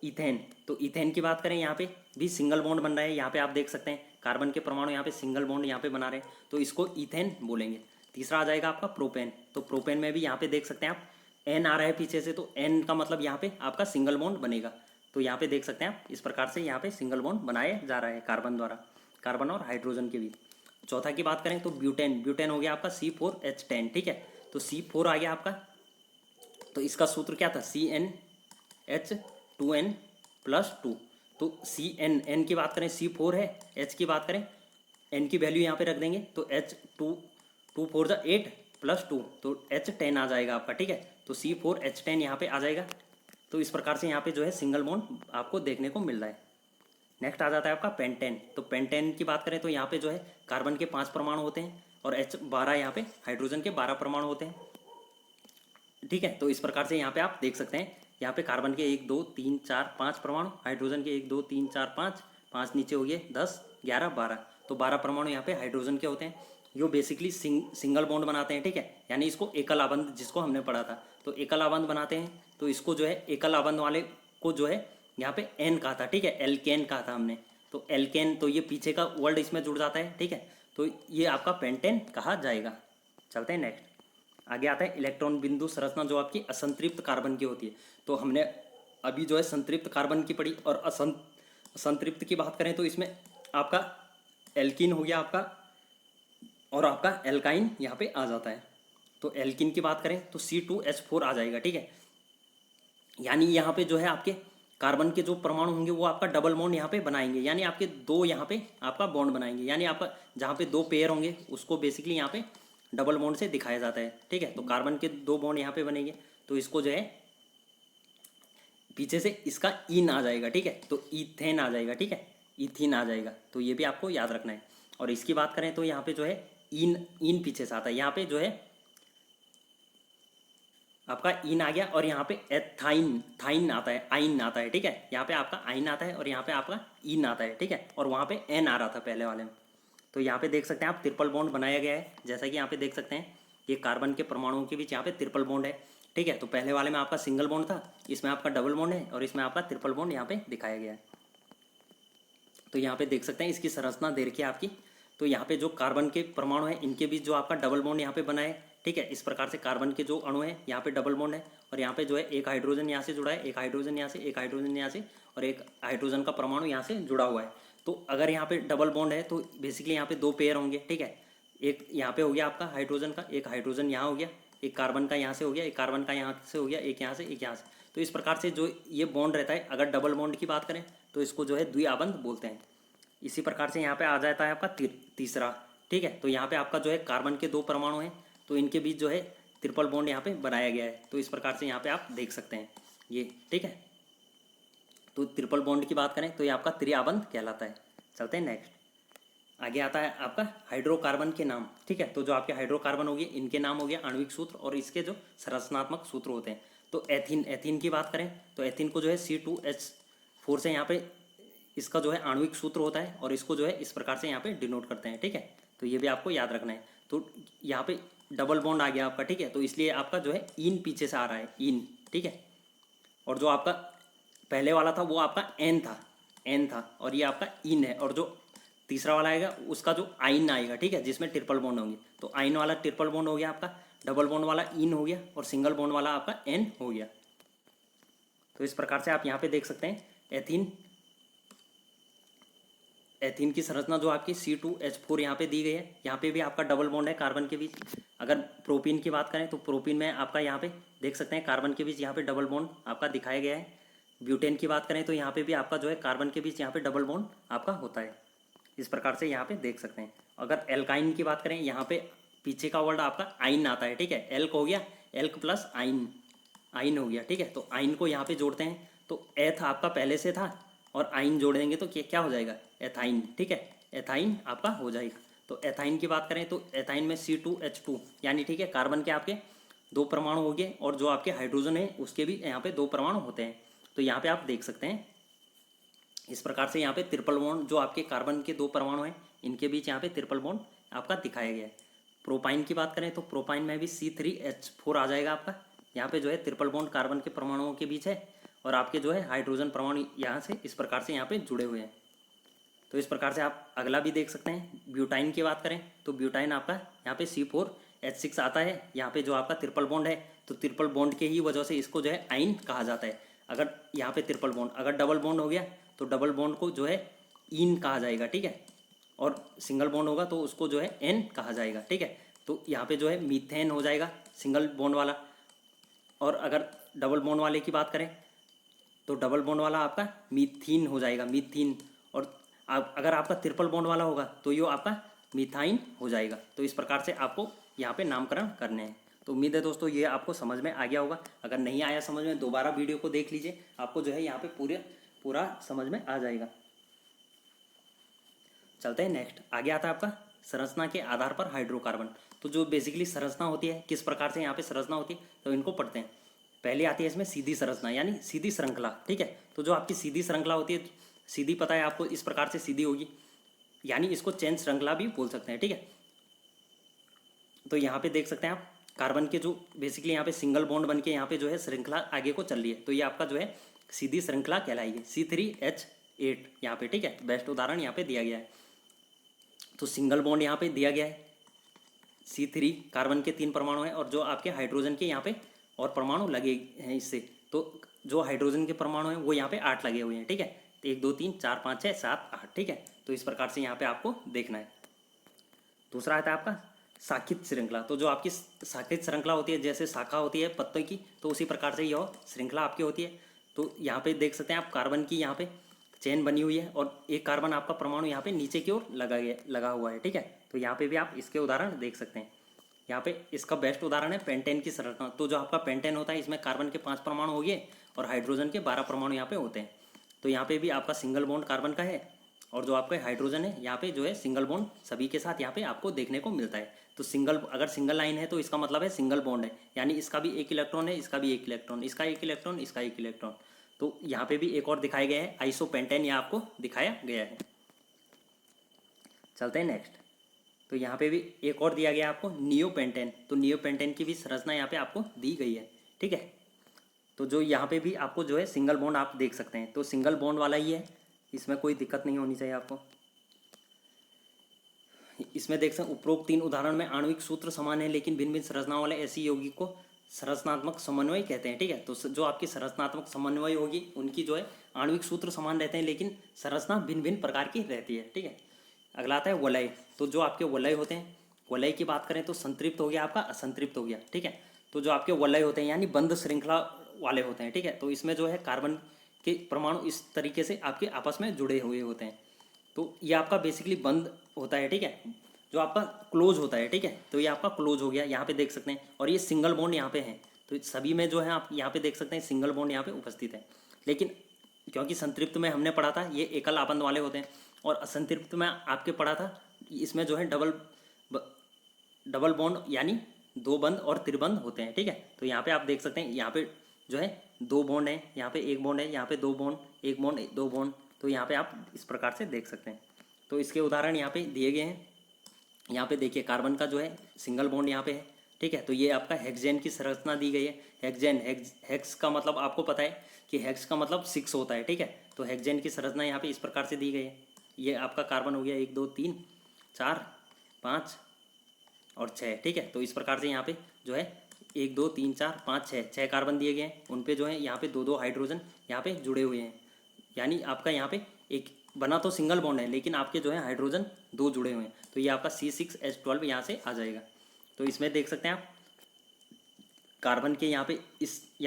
इथेन। तो इथेन की बात करें यहाँ पे भी सिंगल बॉन्ड बन रहा है। यहाँ पे आप देख सकते हैं कार्बन के परमाणु यहाँ पे सिंगल बॉन्ड यहाँ पे बना रहे हैं, तो इसको इथेन बोलेंगे। तीसरा आ जाएगा आपका प्रोपेन। तो प्रोपेन में भी यहाँ पे देख सकते हैं आप एन आ रहा है पीछे से, तो एन का मतलब यहाँ पे आपका सिंगल बॉन्ड बनेगा। तो यहाँ पे देख सकते हैं आप इस प्रकार से यहाँ पे सिंगल बॉन्ड बनाया जा रहा है कार्बन द्वारा, कार्बन और हाइड्रोजन के बीच। चौथा की बात करें तो ब्यूटेन। ब्यूटेन हो गया आपका C4H10, ठीक है। तो C4 आ गया आपका, तो इसका सूत्र क्या था, CnH2n+2। तो CN, एन की बात करें C4 है, H की बात करें एन की वैल्यू यहाँ पे रख देंगे, तो H2 2 4 8 +2, तो H10 आ जाएगा आपका, ठीक है। तो C4H10 यहाँ पे आ जाएगा। तो इस प्रकार से यहाँ पे जो है सिंगल बॉन्ड आपको देखने को मिल रहा है। नेक्स्ट आ जाता है आपका पेंटेन। तो पेंटेन की बात करें तो यहाँ पे जो है कार्बन के 5 परमाणु होते हैं और H12 यहाँ पे हाइड्रोजन के 12 परमाणु होते हैं, ठीक है। तो इस प्रकार से यहाँ पे आप देख सकते हैं, यहाँ पे कार्बन के 1 2 3 4 5 परमाणु, हाइड्रोजन के 1 2 3 4 5 नीचे हो गए 10 11 12, तो 12 परमाणु यहाँ पे हाइड्रोजन के होते हैं। जो बेसिकली सिंगल बॉन्ड बनाते हैं, ठीक है, यानी इसको एकल आबंध जिसको हमने पढ़ा था, तो एकल आबंध बनाते हैं। तो इसको जो है एकल आबंध वाले को जो है यहाँ पे एन कहा था, ठीक है, एल्केन कहा था हमने, तो एल्केन, तो ये पीछे का वर्ड इसमें जुड़ जाता है, ठीक है, तो ये आपका पेंटेन कहा जाएगा। चलते हैं नेक्स्ट। आगे आता है इलेक्ट्रॉन बिंदु संरचना जो आपकी असंतृप्त कार्बन की होती है। तो हमने अभी जो है संतृप्त कार्बन की पढ़ी, और असंतृप्त की बात करें तो इसमें आपका एल्कीन हो गया आपका, और आपका एल्काइन यहाँ पे आ जाता है। तो एल्कीन की बात करें तो C2H4 आ जाएगा, ठीक है, यानी यहाँ पे जो है आपके कार्बन के जो परमाणु होंगे वो आपका डबल बॉन्ड यहाँ पे बनाएंगे, यानी आपके दो यहाँ पे आपका बॉन्ड बनाएंगे, यानी आपका जहाँ पे दो पेयर होंगे उसको बेसिकली यहाँ पे डबल बॉन्ड से दिखाया जाता है, ठीक है। तो कार्बन के दो बॉन्ड यहाँ पे बनेंगे, तो इसको जो है पीछे से इसका इन आ जाएगा, ठीक है, तो इथेन आ जाएगा, ठीक है, इथिन आ जाएगा, तो ये भी आपको याद रखना है। और इसकी बात करें तो यहाँ पे जो है इन पीछे से आता है, यहाँ पे जो है आपका इन आ गया, और यहाँ पे एथाइन थाइन आता है, आइन आता है, ठीक है, यहाँ पे आपका आइन आता है और यहाँ पे आपका इन आता है, ठीक है, और वहाँ पे एन आ रहा था पहले वाले में। तो यहाँ पे देख सकते हैं आप ट्रिपल बॉन्ड बनाया गया है, जैसा कि यहाँ पे देख सकते हैं ये कार्बन के परमाणुओं के बीच यहाँ पे ट्रिपल बॉन्ड है, ठीक है। तो पहले वाले में आपका सिंगल बॉन्ड था, इसमें आपका डबल बॉन्ड है, और इसमें आपका ट्रिपल बॉन्ड यहाँ पे दिखाया गया है। तो यहाँ पे देख सकते हैं इसकी संरचना दे रखी है आपकी। तो यहाँ पे जो कार्बन के परमाणु है इनके बीच जो आपका डबल बॉन्ड यहाँ पे बना है, ठीक है, इस प्रकार से कार्बन के जो अणु है यहाँ पे डबल बॉन्ड है, और यहाँ पे जो है एक हाइड्रोजन यहाँ से जुड़ा है, एक हाइड्रोजन यहाँ से, एक हाइड्रोजन यहाँ से, और एक हाइड्रोजन का परमाणु यहाँ से जुड़ा हुआ है। तो अगर यहाँ पे डबल बॉन्ड है तो बेसिकली यहाँ पे दो पेयर होंगे, ठीक है, एक यहाँ पे हो गया आपका हाइड्रोजन का, एक हाइड्रोजन यहाँ हो गया, एक कार्बन का यहाँ से हो गया, एक कार्बन का यहाँ से हो गया, एक यहाँ से, एक यहाँ से। तो इस प्रकार से जो ये बॉन्ड रहता है, अगर डबल बॉन्ड की बात करें तो इसको जो है द्विआबंध बोलते हैं। इसी प्रकार से यहाँ पे आ जाता है आपका तीसरा, ठीक है। तो यहाँ पे आपका जो है कार्बन के दो परमाणु हैं, तो इनके बीच जो है ट्रिपल बॉन्ड यहाँ पे बनाया गया है। तो इस प्रकार से यहाँ पे आप देख सकते हैं ये, ठीक है। तो ट्रिपल बॉन्ड की बात करें तो ये आपका त्रिआबंध कहलाता है। चलते हैं नेक्स्ट। आगे आता है आपका हाइड्रोकार्बन के नाम, ठीक है। तो जो आपके हाइड्रोकार्बन हो गए इनके नाम हो गया आणविक सूत्र, और इसके जो संरचनात्मक सूत्र होते हैं। तो एथीन की बात करें तो एथीन को जो है C2H4 से यहाँ पे इसका जो है आणविक सूत्र होता है, और इसको जो है इस प्रकार से यहाँ पे डिनोट करते हैं, ठीक है। तो ये भी आपको याद रखना है। तो यहाँ पे डबल बॉन्ड आ गया आपका, ठीक है, तो इसलिए आपका जो है इन पीछे से आ रहा है, इन, ठीक है। और जो आपका पहले वाला था वो आपका एन था, और ये आपका इन है, और जो तीसरा वाला आएगा उसका जो आइन आएगा, ठीक है, जिसमें ट्रिपल बॉन्ड होंगे। तो आइन वाला ट्रिपल बॉन्ड हो गया आपका, डबल बॉन्ड वाला इन हो गया, और सिंगल बॉन्ड वाला आपका एन हो गया। तो इस प्रकार से आप यहाँ पे देख सकते हैं एथीन की संरचना जो आपकी C2H4 यहाँ पे दी गई है। यहाँ पे भी आपका डबल बॉन्ड है कार्बन के बीच। अगर प्रोपीन की बात करें तो प्रोपीन में आपका यहाँ पे देख सकते हैं कार्बन के बीच यहाँ पे डबल बॉन्ड आपका दिखाया गया है। ब्यूटेन की बात करें तो यहाँ पे भी आपका जो है कार्बन के बीच यहाँ पे डबल बॉन्ड आपका होता है। इस प्रकार से यहाँ पे देख सकते हैं। अगर एल्काइन की बात करें, यहाँ पे पीछे का वर्ड आपका आइन आता है, ठीक है, एल्क हो गया, एल्क प्लस आइन हो गया, ठीक है। तो आइन को यहाँ पे जोड़ते हैं, तो एथ आपका पहले से था, और आइन जोड़ देंगे तो क्या हो जाएगा, एथाइन, ठीक है, एथाइन आपका हो जाएगा। तो एथाइन की बात करें तो एथाइन में C2H2 यानी, ठीक है, कार्बन के आपके दो परमाणु हो गए, और जो आपके हाइड्रोजन है उसके भी यहाँ पे दो परमाणु होते हैं। तो यहाँ पे आप देख सकते हैं इस प्रकार से यहाँ पे ट्रिपल बॉन्ड जो आपके कार्बन के दो परमाणु हैं इनके बीच यहाँ पे ट्रिपल बॉन्ड आपका दिखाया गया है। प्रोपाइन की बात करें तो प्रोपाइन में भी C3H4 आ जाएगा आपका। यहाँ पे जो है ट्रिपल बॉन्ड कार्बन के परमाणुओं के बीच है, और आपके जो है हाइड्रोजन परमाणु यहाँ से इस प्रकार से यहाँ पे जुड़े हुए हैं। तो इस प्रकार से आप अगला भी देख सकते हैं। ब्यूटाइन की बात करें तो ब्यूटाइन आपका यहाँ पे C4H6 आता है। यहाँ पे जो आपका ट्रिपल बॉन्ड है, तो ट्रिपल बॉन्ड के ही वजह से इसको जो है आइन कहा जाता है। अगर यहाँ पे ट्रिपल बॉन्ड, अगर डबल बॉन्ड हो गया तो डबल बॉन्ड को जो है इन कहा जाएगा, ठीक है, और सिंगल बॉन्ड होगा तो उसको जो है एन कहा जाएगा, ठीक है। तो यहाँ पे जो है मीथेन हो जाएगा सिंगल बॉन्ड वाला, और अगर डबल बॉन्ड वाले की बात करें तो डबल बॉन्ड वाला आपका मीथीन हो जाएगा, मीथीन। और अगर आपका ट्रिपल बॉन्ड वाला होगा तो ये आपका मीथाइन हो जाएगा। तो इस प्रकार से आपको यहाँ पे नामकरण करने हैं। तो उम्मीद है दोस्तों ये आपको समझ में आ गया होगा। अगर नहीं आया समझ में, दोबारा वीडियो को देख लीजिए, आपको जो है यहाँ पे पूरा समझ में आ जाएगा। चलते हैं नेक्स्ट। आगे आता है आपका संरचना के आधार पर हाइड्रोकार्बन। तो जो बेसिकली संरचना होती है, किस प्रकार से यहाँ पे संरचना होती है, तो इनको पढ़ते हैं। पहले आती है इसमें सीधी संरचना यानी सीधी श्रृंखला, ठीक है। तो जो आपकी सीधी श्रृंखला होती है, सीधी पता है आपको, इस प्रकार से सीधी होगी, यानी इसको चेन श्रृंखला भी बोल सकते हैं, ठीक है। तो यहाँ पे देख सकते हैं आप कार्बन के जो बेसिकली यहाँ पे सिंगल बॉन्ड बन के यहाँ पे जो है श्रृंखला आगे को चल रही है। तो ये आपका जो है सीधी श्रृंखला कहलाएगी C3H8 यहाँ पे, ठीक है। बेस्ट उदाहरण यहाँ पे दिया गया है। तो सिंगल बॉन्ड यहाँ पे दिया गया है, C3 कार्बन के 3 परमाणु हैं और जो आपके हाइड्रोजन के यहाँ पे और परमाणु लगे हैं इससे, तो जो हाइड्रोजन के परमाणु हैं वो यहाँ पे 8 लगे हुए हैं, ठीक है। 1 2 3 4 5 6 7 8, ठीक है। तो इस प्रकार से यहाँ पे आपको देखना है। दूसरा आता है आपका शाखित श्रृंखला। तो जो आपकी शाखित श्रृंखला होती है, जैसे शाखा होती है पत्तों की, तो उसी प्रकार से यह श्रृंखला आपकी होती है। तो यहाँ पे देख सकते हैं आप कार्बन की यहाँ पे चेन बनी हुई है और एक कार्बन आपका परमाणु यहाँ पे नीचे की ओर लगा हुआ है, ठीक है। तो यहाँ पे भी आप इसके उदाहरण देख सकते हैं। यहाँ पे इसका बेस्ट उदाहरण है पेंटेन की संरचना। तो जो आपका पेंटेन होता है इसमें कार्बन के 5 परमाणु हो गए और हाइड्रोजन के 12 परमाणु यहाँ पे होते हैं। तो यहाँ पे भी आपका सिंगल बॉन्ड कार्बन का है और जो आपका हाइड्रोजन है यहाँ पे जो है सिंगल बॉन्ड सभी के साथ यहाँ पे आपको देखने को मिलता है। तो अगर सिंगल लाइन है तो इसका मतलब है सिंगल बॉन्ड है, यानी इसका भी एक इलेक्ट्रॉन है, इसका भी एक इलेक्ट्रॉन, इसका एक इलेक्ट्रॉन, इसका एक इलेक्ट्रॉन। तो यहाँ पे भी एक और दिखाया गया है आइसोपेंटेन, यहाँ आपको दिखाया गया है। चलते हैं नेक्स्ट। तो यहाँ पे भी एक और दिया गया है आपको नियोपेंटेन। तो नियोपेंटेन की भी संरचना यहाँ पे आपको दी गई है, ठीक है। तो जो यहाँ पे भी आपको जो है सिंगल बॉन्ड आप देख सकते हैं, तो सिंगल बॉन्ड वाला ही है, इसमें कोई दिक्कत नहीं होनी चाहिए आपको। इसमें देख सकते हैं उपरोक्त 3 उदाहरण में आणविक सूत्र समान है लेकिन भिन्न भिन्न संरचना वाले ऐसी यौगिक को संरचनात्मक समन्वय कहते हैं, ठीक है। तो जो आपकी संरचनात्मक समन्वय होगी उनकी जो है आणविक सूत्र समान रहते हैं लेकिन संरचना भिन्न भिन्न प्रकार की रहती है, ठीक है। अगला आता है वलय। तो जो आपके वलय होते हैं, वलय की बात करें तो संतृप्त हो गया आपका, असंतृप्त हो गया, ठीक है। तो जो आपके वलय होते हैं यानी बंद श्रृंखला वाले होते हैं, ठीक है। तो इसमें जो है कार्बन के परमाणु इस तरीके से आपके आपस में जुड़े हुए होते हैं। तो ये आपका बेसिकली बंद होता है, ठीक है। जो आपका क्लोज होता है, ठीक है। तो ये आपका क्लोज हो गया, यहाँ पे देख सकते हैं। और ये सिंगल बॉन्ड यहाँ पे है, तो सभी में जो है आप यहाँ पे देख सकते हैं सिंगल बॉन्ड यहाँ पे उपस्थित है। लेकिन क्योंकि संतृप्त में हमने पढ़ा था ये एकल आबंध वाले होते हैं और असंतृप्त में आपके पढ़ा था इसमें जो है डबल बॉन्ड यानी 2 बंद और त्रिबंध होते हैं, ठीक है। तो यहाँ पे आप देख सकते हैं यहाँ पे जो है 2 बॉन्ड है, यहाँ पे 1 बॉन्ड है, यहाँ पे 2 बॉन्ड, 1 बॉन्ड 2 बॉन्ड। तो यहाँ पे आप इस प्रकार से देख सकते हैं। तो इसके उदाहरण यहाँ पे दिए गए हैं। यहाँ पे देखिए कार्बन का जो है सिंगल बॉन्ड यहाँ पे है, ठीक है। तो ये आपका हेक्सेन की संरचना दी गई है। हेक्सेन, हेक्स का मतलब आपको पता है कि हेक्स का मतलब 6 होता है, ठीक है। तो हेक्सेन की संरचना यहाँ पे इस प्रकार से दी गई है। ये आपका कार्बन हो गया 1 2 3 4 5 और 6, ठीक है। तो इस प्रकार से यहाँ पे जो है 1 2 3 4 5 6 कार्बन दिए गए हैं। उन पे जो है यहाँ पे 2 हाइड्रोजन यहाँ पे जुड़े हुए हैं, यानी आपका यहाँ पे एक बना तो सिंगल बॉन्ड है लेकिन आपके जो है हाइड्रोजन 2 जुड़े हुए हैं। तो ये आपका C6H12 यहाँ से आ जाएगा। तो इसमें देख सकते हैं आप कार्बन के यहाँ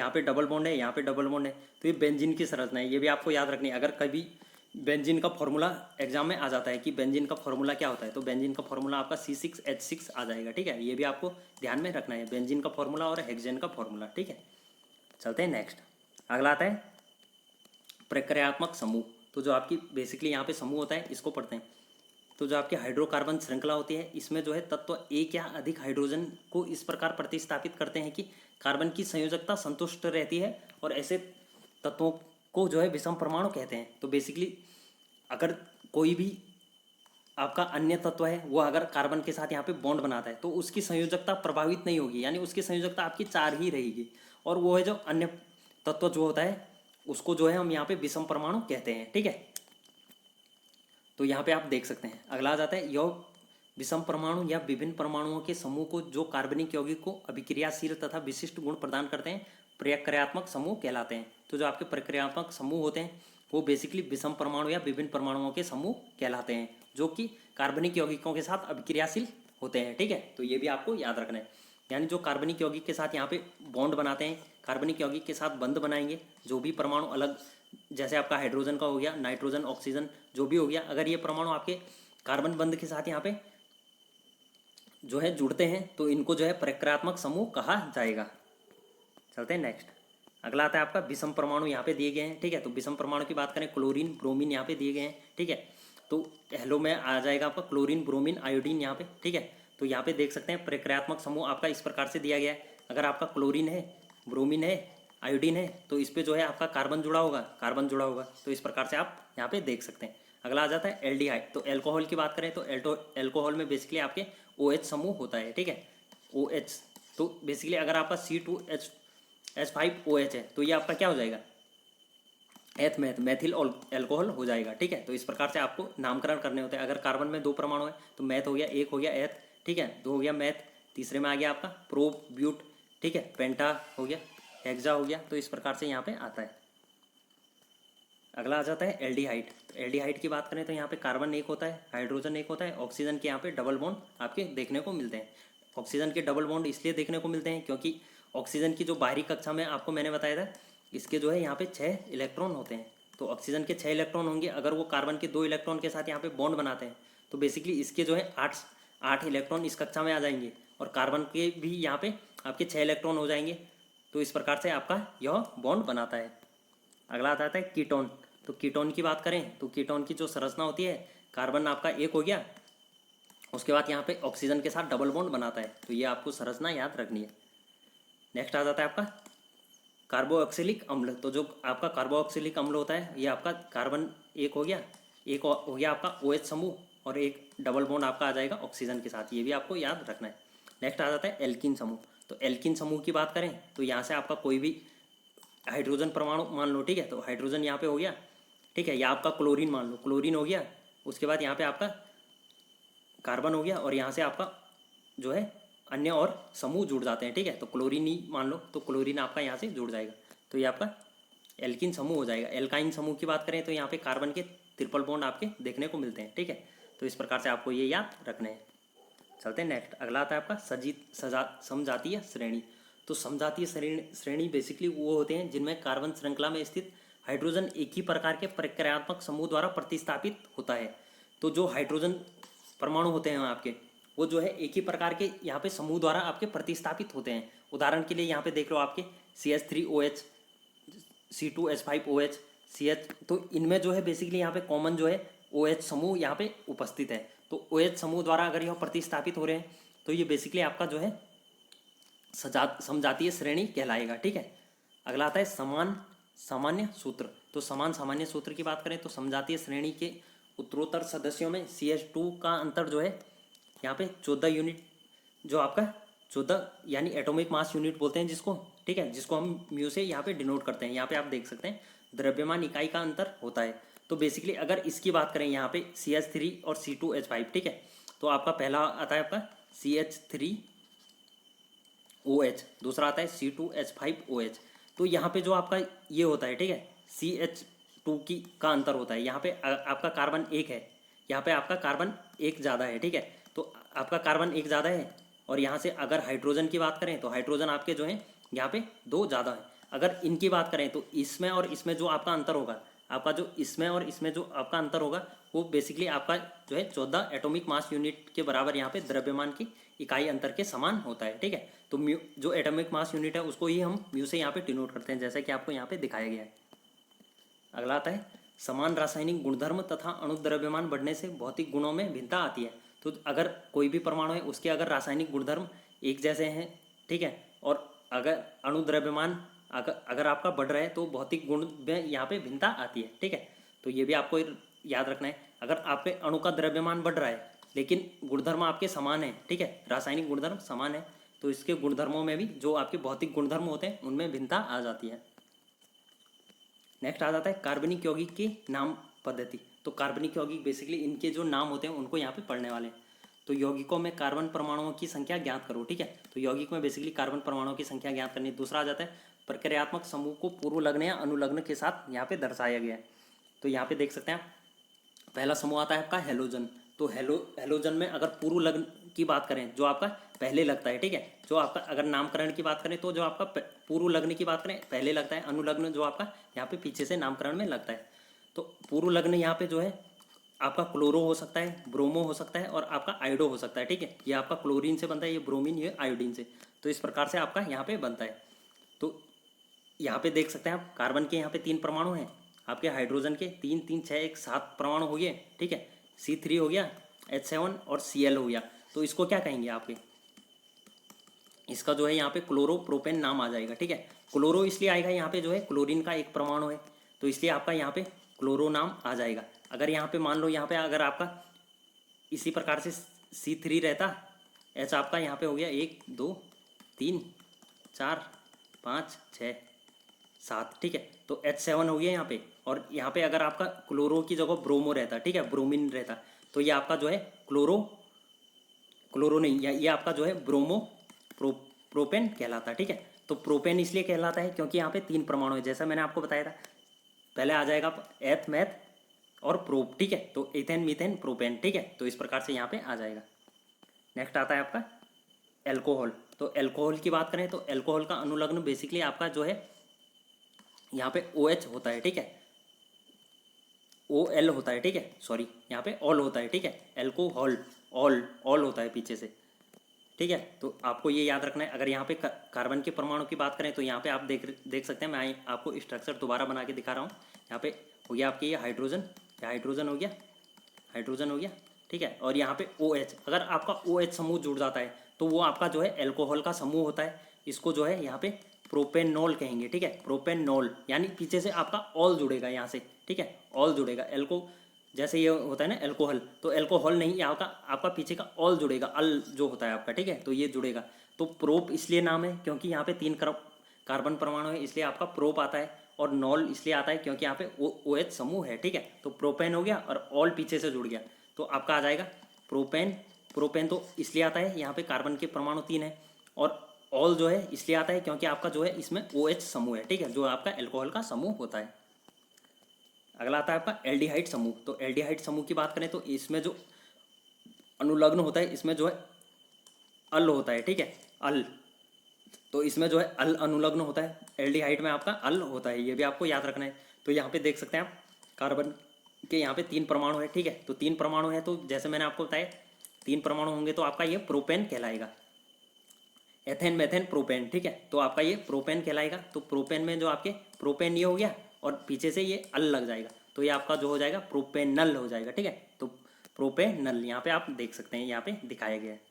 पे डबल बॉन्ड है, यहाँ पे डबल बॉन्ड है। तो ये बेंजीन की संरचना है, ये भी आपको याद रखनी है। अगर कभी बेंजीन का फॉर्मूला एग्जाम में आ जाता है कि बेंजीन का फॉर्मूला क्या होता है, तो बेंजीन का फॉर्मूला आपका C6H6 आ जाएगा, ठीक है। ये भी आपको ध्यान में रखना है, बेंजीन का फॉर्मूला और हेक्सेन का फॉर्मूला, ठीक है। चलते हैं नेक्स्ट। अगला आता है प्रक्रियात्मक समूह। तो जो आपकी बेसिकली यहाँ पे समूह होता है इसको पढ़ते हैं। तो जो आपकी हाइड्रोकार्बन श्रृंखला होती है इसमें जो है तत्व एक या अधिक हाइड्रोजन को इस प्रकार प्रतिस्थापित करते हैं कि कार्बन की संयोजकता संतुष्ट रहती है और ऐसे तत्वों को जो है विषम परमाणु कहते हैं। तो बेसिकली अगर कोई भी आपका अन्य तत्व है वो अगर कार्बन के साथ यहाँ पे बॉन्ड बनाता है तो उसकी संयोजकता प्रभावित नहीं होगी, यानी उसकी संयोजकता आपकी 4 ही रहेगी। और वो है जो अन्य तत्व जो होता है उसको जो है हम यहाँ पे विषम परमाणु कहते हैं, ठीक है। तो यहाँ पे आप देख सकते हैं। अगला आ जाता है यौग विषम परमाणु या विभिन्न परमाणुओं के समूह को जो कार्बनिक यौगिक को अभिक्रियाशील तथा विशिष्ट गुण प्रदान करते हैं प्रक्रियात्मक समूह कहलाते हैं। तो जो आपके प्रक्रियात्मक समूह होते हैं वो बेसिकली विषम परमाणु या विभिन्न परमाणुओं के समूह कहलाते हैं जो कि कार्बनिक यौगिकों के साथ अभिक्रियाशील होते हैं, ठीक है। तो ये भी आपको याद रखना है, यानी जो कार्बनिक यौगिक के साथ यहाँ पे बॉन्ड बनाते हैं, कार्बनिक यौगिक के साथ बंध बनाएंगे, जो भी परमाणु अलग जैसे आपका हाइड्रोजन का हो गया, नाइट्रोजन, ऑक्सीजन जो भी हो गया, अगर ये परमाणु आपके कार्बन बंध के साथ यहाँ पे जो है जुड़ते हैं तो इनको जो है प्रक्रियात्मक समूह कहा जाएगा। चलते हैं नेक्स्ट। अगला आता है आपका विषम परमाणु यहाँ पे दिए गए हैं, ठीक है। तो विषम परमाणु की बात करें क्लोरीन ब्रोमीन यहाँ पे दिए गए हैं, ठीक है। तो हेलो में आ जाएगा आपका क्लोरीन ब्रोमीन आयोडीन यहाँ पे, ठीक है। तो यहाँ पे देख सकते हैं प्रक्रियात्मक समूह आपका इस प्रकार से दिया गया है। अगर आपका क्लोरीन है, ब्रोमीन है, आयोडीन है तो इस पे जो है आपका कार्बन जुड़ा होगा। तो इस प्रकार से आप यहाँ पे देख सकते हैं। अगला आ जाता है एल्डिहाइड। तो एल्कोहल की बात करें तो एल्कोहल में बेसिकली आपके OH समूह होता है, ठीक है, OH। तो बेसिकली अगर आपका C2H5OH है तो ये आपका क्या हो जाएगा, एथ मैथ मैथिल अल्कोहल हो जाएगा। ठीक है, तो इस प्रकार से आपको नामकरण करने होते हैं। अगर कार्बन में 2 परमाणु है तो मैथ हो गया, एक हो गया एथ, ठीक है, 2 हो गया मैथ, तीसरे में आ गया आपका प्रो ब्यूट, ठीक है, पेंटा हो गया, हेक्सा हो गया। तो इस प्रकार से यहाँ पे आता है। अगला आ जाता है एल्डिहाइड। तो एल्डिहाइड की बात करें तो यहाँ पे कार्बन एक होता है, हाइड्रोजन एक होता है, ऑक्सीजन के यहाँ पे डबल बॉन्ड आपके देखने को मिलते हैं। ऑक्सीजन के डबल बॉन्ड इसलिए देखने को मिलते हैं क्योंकि ऑक्सीजन की जो बाहरी कक्षा में आपको मैंने बताया था, इसके जो है यहाँ पे 6 इलेक्ट्रॉन होते हैं। तो ऑक्सीजन के 6 इलेक्ट्रॉन होंगे, अगर वो कार्बन के 2 इलेक्ट्रॉन के साथ यहाँ पे बॉन्ड बनाते हैं तो बेसिकली इसके जो है 8 इलेक्ट्रॉन इस कक्षा में आ जाएंगे और कार्बन के भी यहाँ पे आपके 6 इलेक्ट्रॉन हो जाएंगे। तो इस प्रकार से आपका यह बॉन्ड बनाता है। अगला आता है कीटोन। तो कीटोन की बात करें तो कीटोन की जो संरचना होती है, कार्बन आपका एक हो गया, उसके बाद यहाँ पे ऑक्सीजन के साथ डबल बॉन्ड बनाता है। तो ये आपको संरचना याद रखनी है। नेक्स्ट आ जाता है आपका कार्बोक्सिलिक अम्ल। तो जो आपका कार्बोक्सिलिक अम्ल होता है, ये आपका कार्बन एक हो गया, एक हो गया आपका OH समूह और एक डबल बॉन्ड आपका आ जाएगा ऑक्सीजन के साथ। ये भी आपको याद रखना है। नेक्स्ट आ जाता है एल्किन समूह। तो एल्किन समूह की बात करें तो यहाँ से आपका कोई भी हाइड्रोजन परमाणु मान लो, ठीक है, तो हाइड्रोजन यहाँ पे हो गया, ठीक है, या आपका क्लोरीन मान लो, क्लोरीन हो गया, उसके बाद यहाँ पे आपका कार्बन हो गया और यहाँ से आपका जो है अन्य और समूह जुड़ जाते हैं। ठीक है, तो क्लोरीन ही मान लो, तो क्लोरीन आपका यहाँ से जुड़ जाएगा। तो ये आपका एल्किन समूह हो जाएगा। एल्काइन समूह की बात करें तो यहाँ पे कार्बन के ट्रिपल बॉन्ड आपके देखने को मिलते हैं। ठीक है, तो इस प्रकार से आपको ये याद रखने हैं। चलते हैं नेक्स्ट। अगला आता है आपका समजातीय श्रेणी। तो समजातीय श्रेणी बेसिकली वो होते हैं जिनमें कार्बन श्रृंखला में स्थित हाइड्रोजन एक ही प्रकार के प्रक्रियात्मक समूह द्वारा प्रतिस्थापित होता है। तो जो हाइड्रोजन परमाणु होते हैं आपके, वो जो है एक ही प्रकार के यहाँ पे समूह द्वारा आपके प्रतिस्थापित होते हैं। उदाहरण के लिए यहाँ पे देख लो आपके CH3OH, C2H5OH, CH, तो इनमें जो है बेसिकली यहाँ पे कॉमन जो है OH समूह यहाँ पे उपस्थित है। तो OH समूह द्वारा अगर यह प्रतिस्थापित हो रहे हैं तो ये बेसिकली आपका जो है समजातीय श्रेणी कहलाएगा। ठीक है, अगला आता है समान सामान्य सूत्र। तो समान सामान्य सूत्र की बात करें तो समजातीय श्रेणी के उत्तरोत्तर सदस्यों में CH2 का अंतर जो है यहाँ पे 14 यूनिट, जो आपका 14 यानी एटॉमिक मास यूनिट बोलते हैं जिसको, ठीक है, जिसको हम म्यू से यहाँ पे डिनोट करते हैं। यहाँ पे आप देख सकते हैं द्रव्यमान इकाई का अंतर होता है। तो बेसिकली अगर इसकी बात करें यहाँ पे CH3 और C2H5, ठीक है, तो आपका पहला आता है आपका CH3OH, दूसरा आता है C2H5OH। तो यहाँ पे जो आपका ये होता है, ठीक है, CH2 का अंतर होता है। यहाँ पे आपका कार्बन एक है, यहाँ पे आपका कार्बन एक ज़्यादा है। ठीक है, तो आपका कार्बन एक ज़्यादा है और यहाँ से अगर हाइड्रोजन की बात करें तो हाइड्रोजन आपके जो है यहाँ पे 2 ज़्यादा है। अगर इनकी बात करें तो इसमें और इसमें जो आपका अंतर होगा, आपका जो इसमें और इसमें जो आपका अंतर होगा, वो बेसिकली आपका जो है 14 एटॉमिक मास यूनिट के बराबर यहाँ पे द्रव्यमान की इकाई अंतर के समान होता है। ठीक है, तो म्यू जो एटॉमिक मास यूनिट है उसको ही हम म्यू से यहाँ पे डिनोट करते हैं, जैसा कि आपको यहाँ पे दिखाया गया है। अगला आता है समान रासायनिक गुणधर्म तथा अणु द्रव्यमान बढ़ने से भौतिक गुणों में भिन्नता आती है। तो अगर कोई भी परमाणु है उसके अगर रासायनिक गुणधर्म एक जैसे हैं, ठीक है, और अगर अणु द्रव्यमान अगर आपका बढ़ रहा है तो भौतिक गुण में यहाँ पे भिन्नता आती है। ठीक है, तो ये भी आपको याद रखना है। अगर आपके अणु का द्रव्यमान बढ़ रहा है लेकिन गुणधर्म आपके समान है, ठीक है, रासायनिक गुणधर्म समान है, तो इसके गुणधर्मों में भी जो आपके भौतिक गुणधर्म होते हैं उनमें भिन्नता आ जाती है। नेक्स्ट आ जाता है कार्बनिक यौगिक की नाम पद्धति। तो कार्बनिक यौगिक बेसिकली इनके जो नाम होते हैं उनको यहाँ पे पढ़ने वाले हैं। तो यौगिकों में कार्बन परमाणुओं की संख्या ज्ञात करो। ठीक है, तो यौगिक में बेसिकली कार्बन परमाणुओं की संख्या ज्ञात करनी। दूसरा आ जाता है प्रक्रियात्मक समूह को पूर्व लग्न या अनुलग्न के साथ यहाँ पे दर्शाया गया है। तो यहाँ पे देख सकते हैं पहला समूह आता है आपका हेलोजन। तो हेलोजन में अगर पूर्व लग्न की बात करें, जो आपका पहले लगता है, ठीक है, जो आपका अगर नामकरण की बात करें तो जो आपका पूर्व लग्न की बात करें पहले लगता है, अनुलग्न जो आपका यहाँ पे पीछे से नामकरण में लगता है। तो पूर्व लग्न यहाँ पे जो है आपका क्लोरो हो सकता है, ब्रोमो हो सकता है और आपका आयोडो हो सकता है। ठीक है, ये आपका क्लोरीन से बनता है, ये ब्रोमीन, ये आयोडीन से। तो इस प्रकार से आपका यहाँ पे बनता है। तो यहाँ पे देख सकते हैं आप कार्बन के यहाँ पे 3 परमाणु हैं, आपके हाइड्रोजन के 3 3 6 1 7 परमाणु हो गए। ठीक है, C3 हो गया, H7 और Cl हो गया। तो इसको क्या कहेंगे आपके, इसका जो है यहाँ पे क्लोरो प्रोपेन नाम आ जाएगा। ठीक है, क्लोरो इसलिए आएगा, यहाँ पे जो है क्लोरीन का एक परमाणु है तो इसलिए आपका यहाँ पे क्लोरो नाम आ जाएगा। अगर यहाँ पे मान लो यहाँ पे अगर आपका इसी प्रकार से C3 रहता, H आपका यहाँ पे हो गया 1 2 3 4 5 6 7, ठीक है, तो H7 हो गया यहाँ पे और यहाँ पे अगर आपका क्लोरो की जगह ब्रोमो रहता, ठीक है, ब्रोमीन रहता, तो ये आपका जो है क्लोरो नहीं, ये आपका जो है प्रोपेन कहलाता, ठीक है। तो प्रोपेन इसलिए कहलाता है क्योंकि यहाँ पे 3 परमाणु है, जैसा मैंने आपको बताया था। पहले आ जाएगा एथ, मैथ और प्रोप, ठीक है। तो इथेन, मीथेन, प्रोपेन, ठीक है। तो इस प्रकार से यहाँ पे आ जाएगा। नेक्स्ट आता है आपका एल्कोहल। तो एल्कोहल की बात करें तो एल्कोहल का अनुलग्न बेसिकली आपका जो है यहाँ पे OH होता है, ठीक है, OL होता है, ठीक है, सॉरी यहाँ पे ऑल होता है, ठीक है, एल्कोहल ऑल होता है पीछे से, ठीक है। तो आपको ये याद रखना है। अगर यहाँ पे कार्बन के परमाणु की बात करें तो यहाँ पे आप देख सकते हैं, मैं आपको स्ट्रक्चर दोबारा बना के दिखा रहा हूँ। यहाँ पे हो गया आपके ये हाइड्रोजन हो गया, ठीक है। और यहाँ पे OH, अगर आपका OH समूह जुड़ जाता है तो वो आपका जो है एल्कोहल का समूह होता है। इसको जो है यहाँ पे प्रोपेनॉल कहेंगे, ठीक है, प्रोपेनॉल, यानी पीछे से आपका ऑल जुड़ेगा यहाँ से, ठीक है, ऑल जुड़ेगा। जैसे ये होता है ना एल्कोहल, तो एल्कोहल नहीं, यहाँ का आपका पीछे का ऑल जुड़ेगा, अल जो होता है आपका, ठीक है, तो ये जुड़ेगा। तो प्रोप इसलिए नाम है क्योंकि यहाँ पे 3 कार्बन परमाणु है, इसलिए आपका प्रोप आता है। और नॉल इसलिए आता है क्योंकि यहाँ पे OH समूह है, ठीक है। तो प्रोपेन हो गया और ऑल पीछे से जुड़ गया, तो आपका आ जाएगा प्रोपेन तो इसलिए आता है, यहाँ पे कार्बन के परमाणु 3 है। और ऑल जो है इसलिए आता है क्योंकि आपका जो है इसमें OH समूह है, ठीक है, जो आपका एल्कोहल का समूह होता है। अगला आता है आपका एल्डिहाइड समूह। तो एल्डिहाइड समूह की बात करें तो इसमें जो अनुलग्न होता है, इसमें जो है अल होता है, ठीक है, अल। तो इसमें जो है अल अनुलग्न होता है, एल्डिहाइड में आपका अल होता है, ये भी आपको याद रखना है। तो यहाँ पे देख सकते हैं आप, कार्बन के यहाँ पे 3 परमाणु है, ठीक है। तो 3 परमाणु है, तो जैसे मैंने आपको बताया 3 परमाणु होंगे तो आपका ये प्रोपेन कहलाएगा, एथेन, मेथेन, प्रोपेन, ठीक है। तो आपका ये प्रोपेन कहलाएगा। तो प्रोपेन में जो आपके प्रोपेन ये हो गया और पीछे से ये अल लग जाएगा, तो ये आपका जो हो जाएगा प्रोपेनल हो जाएगा, ठीक है। तो प्रोपेनल यहाँ पे आप देख सकते हैं, यहाँ पे दिखाया गया है।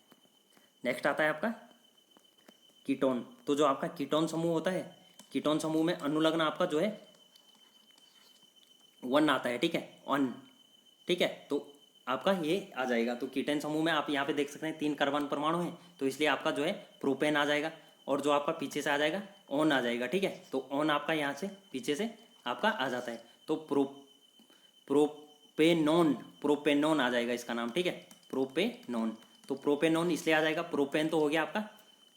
नेक्स्ट आता है आपका कीटोन। तो जो आपका कीटोन समूह होता है, कीटोन समूह में अनुलग्न आपका जो है 1 आता है, ठीक है, 1, ठीक है। तो आपका ये आ जाएगा। तो कीटोन समूह में आप यहाँ पे देख सकते हैं 3 कार्बन परमाणु हैं, तो इसलिए आपका जो है प्रोपेन आ जाएगा। और जो आपका पीछे से आ जाएगा ऑन आ जाएगा, ठीक है। तो ऑन आपका यहाँ से पीछे से आपका आ जाता है, तो प्रोपेनॉन आ जाएगा इसका नाम, ठीक है, प्रोपेनॉन। तो प्रोपेनॉन इसलिए आ जाएगा, प्रोपेन तो हो गया आपका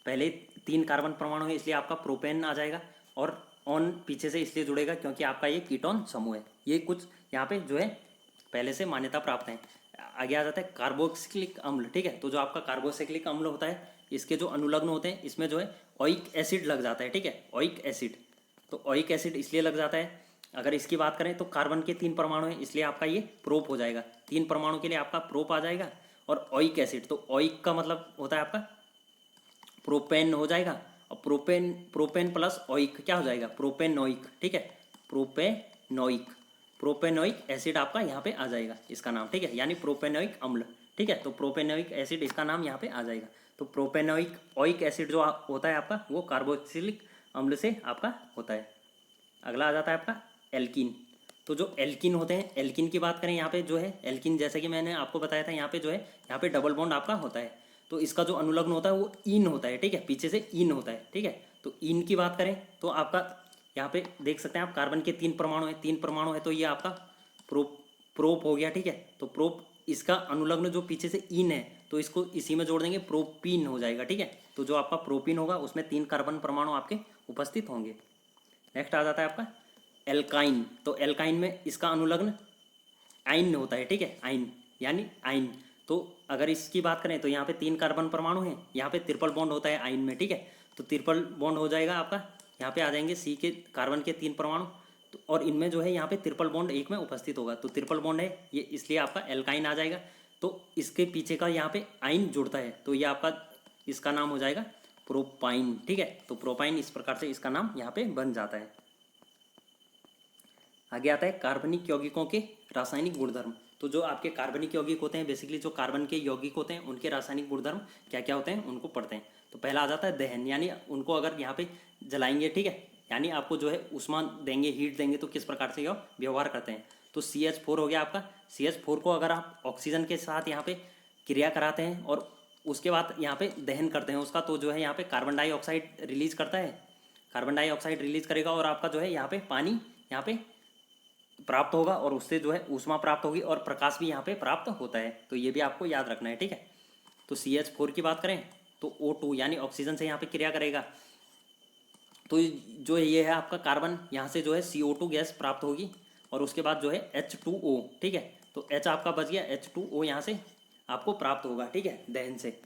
पहले 3 कार्बन परमाणु है, इसलिए आपका प्रोपेन आ जाएगा। और ऑन पीछे से इसलिए जुड़ेगा क्योंकि आपका ये कीटोन समूह है। ये कुछ यहाँ पे जो है पहले से मान्यता प्राप्त है। आगे आ जाता है कार्बोक्सिलिक अम्ल, ठीक है। तो जो आपका कार्बोक्सिलिक अम्ल होता है, इसके जो अनुलग्न होते हैं, इसमें जो है ओइक एसिड लग जाता है, ठीक है, ओइक एसिड। तो ओइक एसिड इसलिए लग जाता है, अगर इसकी बात करें तो कार्बन के 3 परमाणु हैं, इसलिए आपका ये प्रोप हो जाएगा। 3 परमाणु के लिए आपका प्रोप आ जाएगा। और ओइक एसिड, तो ओइक का मतलब होता है आपका प्रोपेन हो जाएगा। और प्रोपेन प्लस ओइक क्या हो जाएगा, प्रोपेनोइक, ठीक है, प्रोपेनोइक एसिड आपका यहाँ पे आ जाएगा इसका नाम, ठीक है, यानी प्रोपेनोइक अम्ल, ठीक है। तो प्रोपेनोइक एसिड इसका नाम यहाँ पे आ जाएगा। तो प्रोपेनोइक एसिड जो होता है आपका, वो कार्बोक्सिलिक अम्ल से आपका होता है। अगला आ जाता है आपका एल्कीन। तो जो एल्कीन होते हैं, एल्कीन की बात करें, यहाँ पे जो है एल्कीन, जैसे कि मैंने आपको बताया था, यहाँ पे जो है यहाँ पे डबल बॉन्ड आपका होता है। तो इसका जो अनुलग्न होता है वो इन होता है, ठीक है, पीछे से इन होता है, ठीक है। तो इन की बात करें तो आपका यहाँ पे देख सकते हैं आप, कार्बन के 3 परमाणु है, 3 परमाणु है, तो ये आपका प्रोप हो गया, ठीक है। तो प्रोप, इसका अनुलग्न जो पीछे से इन है, तो इसको इसी में जोड़ देंगे, प्रोपीन हो जाएगा, ठीक है। तो जो आपका प्रोपीन होगा उसमें 3 कार्बन परमाणु आपके उपस्थित होंगे। नेक्स्ट आ जाता है आपका एल्काइन। तो एल्काइन में इसका अनुलग्न आइन होता है, ठीक है, आइन यानी आइन। तो अगर इसकी बात करें तो यहाँ पे 3 कार्बन परमाणु हैं, यहाँ पे ट्रिपल बॉन्ड होता है आइन में, ठीक है। तो ट्रिपल बॉन्ड हो जाएगा आपका, यहाँ पे आ जाएंगे सी के कार्बन के 3 परमाणु, तो और इनमें जो है यहाँ पे ट्रिपल बॉन्ड एक में उपस्थित होगा, तो ट्रिपल बॉन्ड है ये, इसलिए आपका एल्काइन आ जाएगा। तो इसके पीछे का यहाँ पे आइन जुड़ता है, तो ये आपका इसका नाम हो जाएगा प्रोपाइन, ठीक है। तो प्रोपाइन इस प्रकार से इसका नाम यहाँ पे बन जाता है। आगे आता है कार्बनिक यौगिकों के रासायनिक गुणधर्म। तो जो आपके कार्बनिक यौगिक होते हैं, बेसिकली जो कार्बन के यौगिक होते हैं, उनके रासायनिक गुणधर्म क्या क्या होते हैं उनको पढ़ते हैं। तो पहला आ जाता है दहन, यानी उनको अगर यहाँ पे जलाएंगे, ठीक है, यानी आपको जो है उष्मा देंगे, हीट देंगे, तो किस प्रकार से यह व्यवहार करते हैं। तो CH4 हो गया आपका, CH4 को अगर आप ऑक्सीजन के साथ यहाँ पे क्रिया कराते हैं और उसके बाद यहाँ पे दहन करते हैं उसका, तो जो है यहाँ पे कार्बन डाइऑक्साइड रिलीज करता है, कार्बन डाइऑक्साइड रिलीज करेगा और आपका जो है यहाँ पे पानी यहाँ पे प्राप्त होगा और उससे जो है ऊष्मा प्राप्त होगी और प्रकाश भी यहाँ पे प्राप्त होता है। तो ये भी आपको याद रखना है, ठीक है। तो CH4 की बात करें तो O2 यानी ऑक्सीजन से यहाँ पे क्रिया करेगा, तो जो ये है आपका कार्बन, यहाँ से जो है CO2 गैस प्राप्त होगी और उसके बाद जो है H2O, ठीक है। तो H आपका बच गया, H2O यहाँ से आपको प्राप्त होगा, ठीक है, दहन से।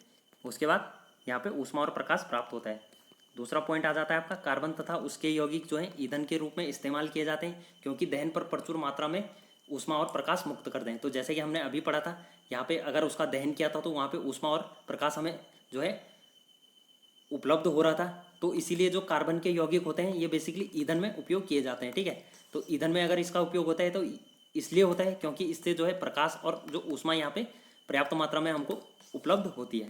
उसके बाद यहाँ पे ऊष्मा और प्रकाश प्राप्त होता है। दूसरा पॉइंट आ जाता है आपका, कार्बन तथा उसके यौगिक जो है ईंधन के रूप में इस्तेमाल किए जाते हैं, क्योंकि दहन पर प्रचुर मात्रा में ऊष्मा और प्रकाश मुक्त करते हैं। तो जैसे कि हमने अभी पढ़ा था, यहाँ पे अगर उसका दहन किया था तो वहाँ पे ऊष्मा और प्रकाश हमें जो है उपलब्ध हो रहा था। तो इसीलिए जो कार्बन के यौगिक होते हैं ये बेसिकली ईंधन में उपयोग किए जाते हैं, ठीक है। तो ईंधन में अगर इसका उपयोग होता है तो इसलिए होता है क्योंकि इससे जो है प्रकाश और जो ऊष्मा यहाँ पे पर्याप्त मात्रा में हमको उपलब्ध होती है।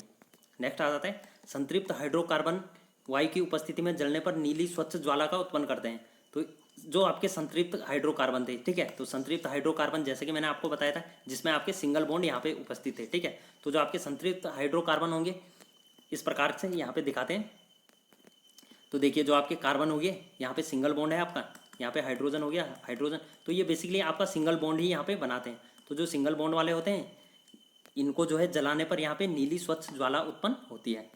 नेक्स्ट आ जाता है, संतृप्त हाइड्रोकार्बन वायु की उपस्थिति में जलने पर नीली स्वच्छ ज्वाला का उत्पन्न करते हैं। तो जो आपके संतृप्त हाइड्रोकार्बन थे, ठीक है, तो संतृप्त हाइड्रोकार्बन जैसे कि मैंने आपको बताया था जिसमें आपके सिंगल बॉन्ड यहाँ पे उपस्थित है, ठीक है। तो जो आपके संतृप्त हाइड्रोकार्बन होंगे इस प्रकार से यहाँ पे दिखाते हैं। तो देखिए जो आपके कार्बन हो गए, यहाँ पे सिंगल बॉन्ड है आपका, यहाँ पे हाइड्रोजन हो गया, हाइड्रोजन, तो ये बेसिकली आपका सिंगल बॉन्ड ही यहाँ पे बनाते हैं। तो जो सिंगल बॉन्ड वाले होते हैं इनको जो है जलाने पर यहाँ पे नीली स्वच्छ ज्वाला उत्पन्न होती है।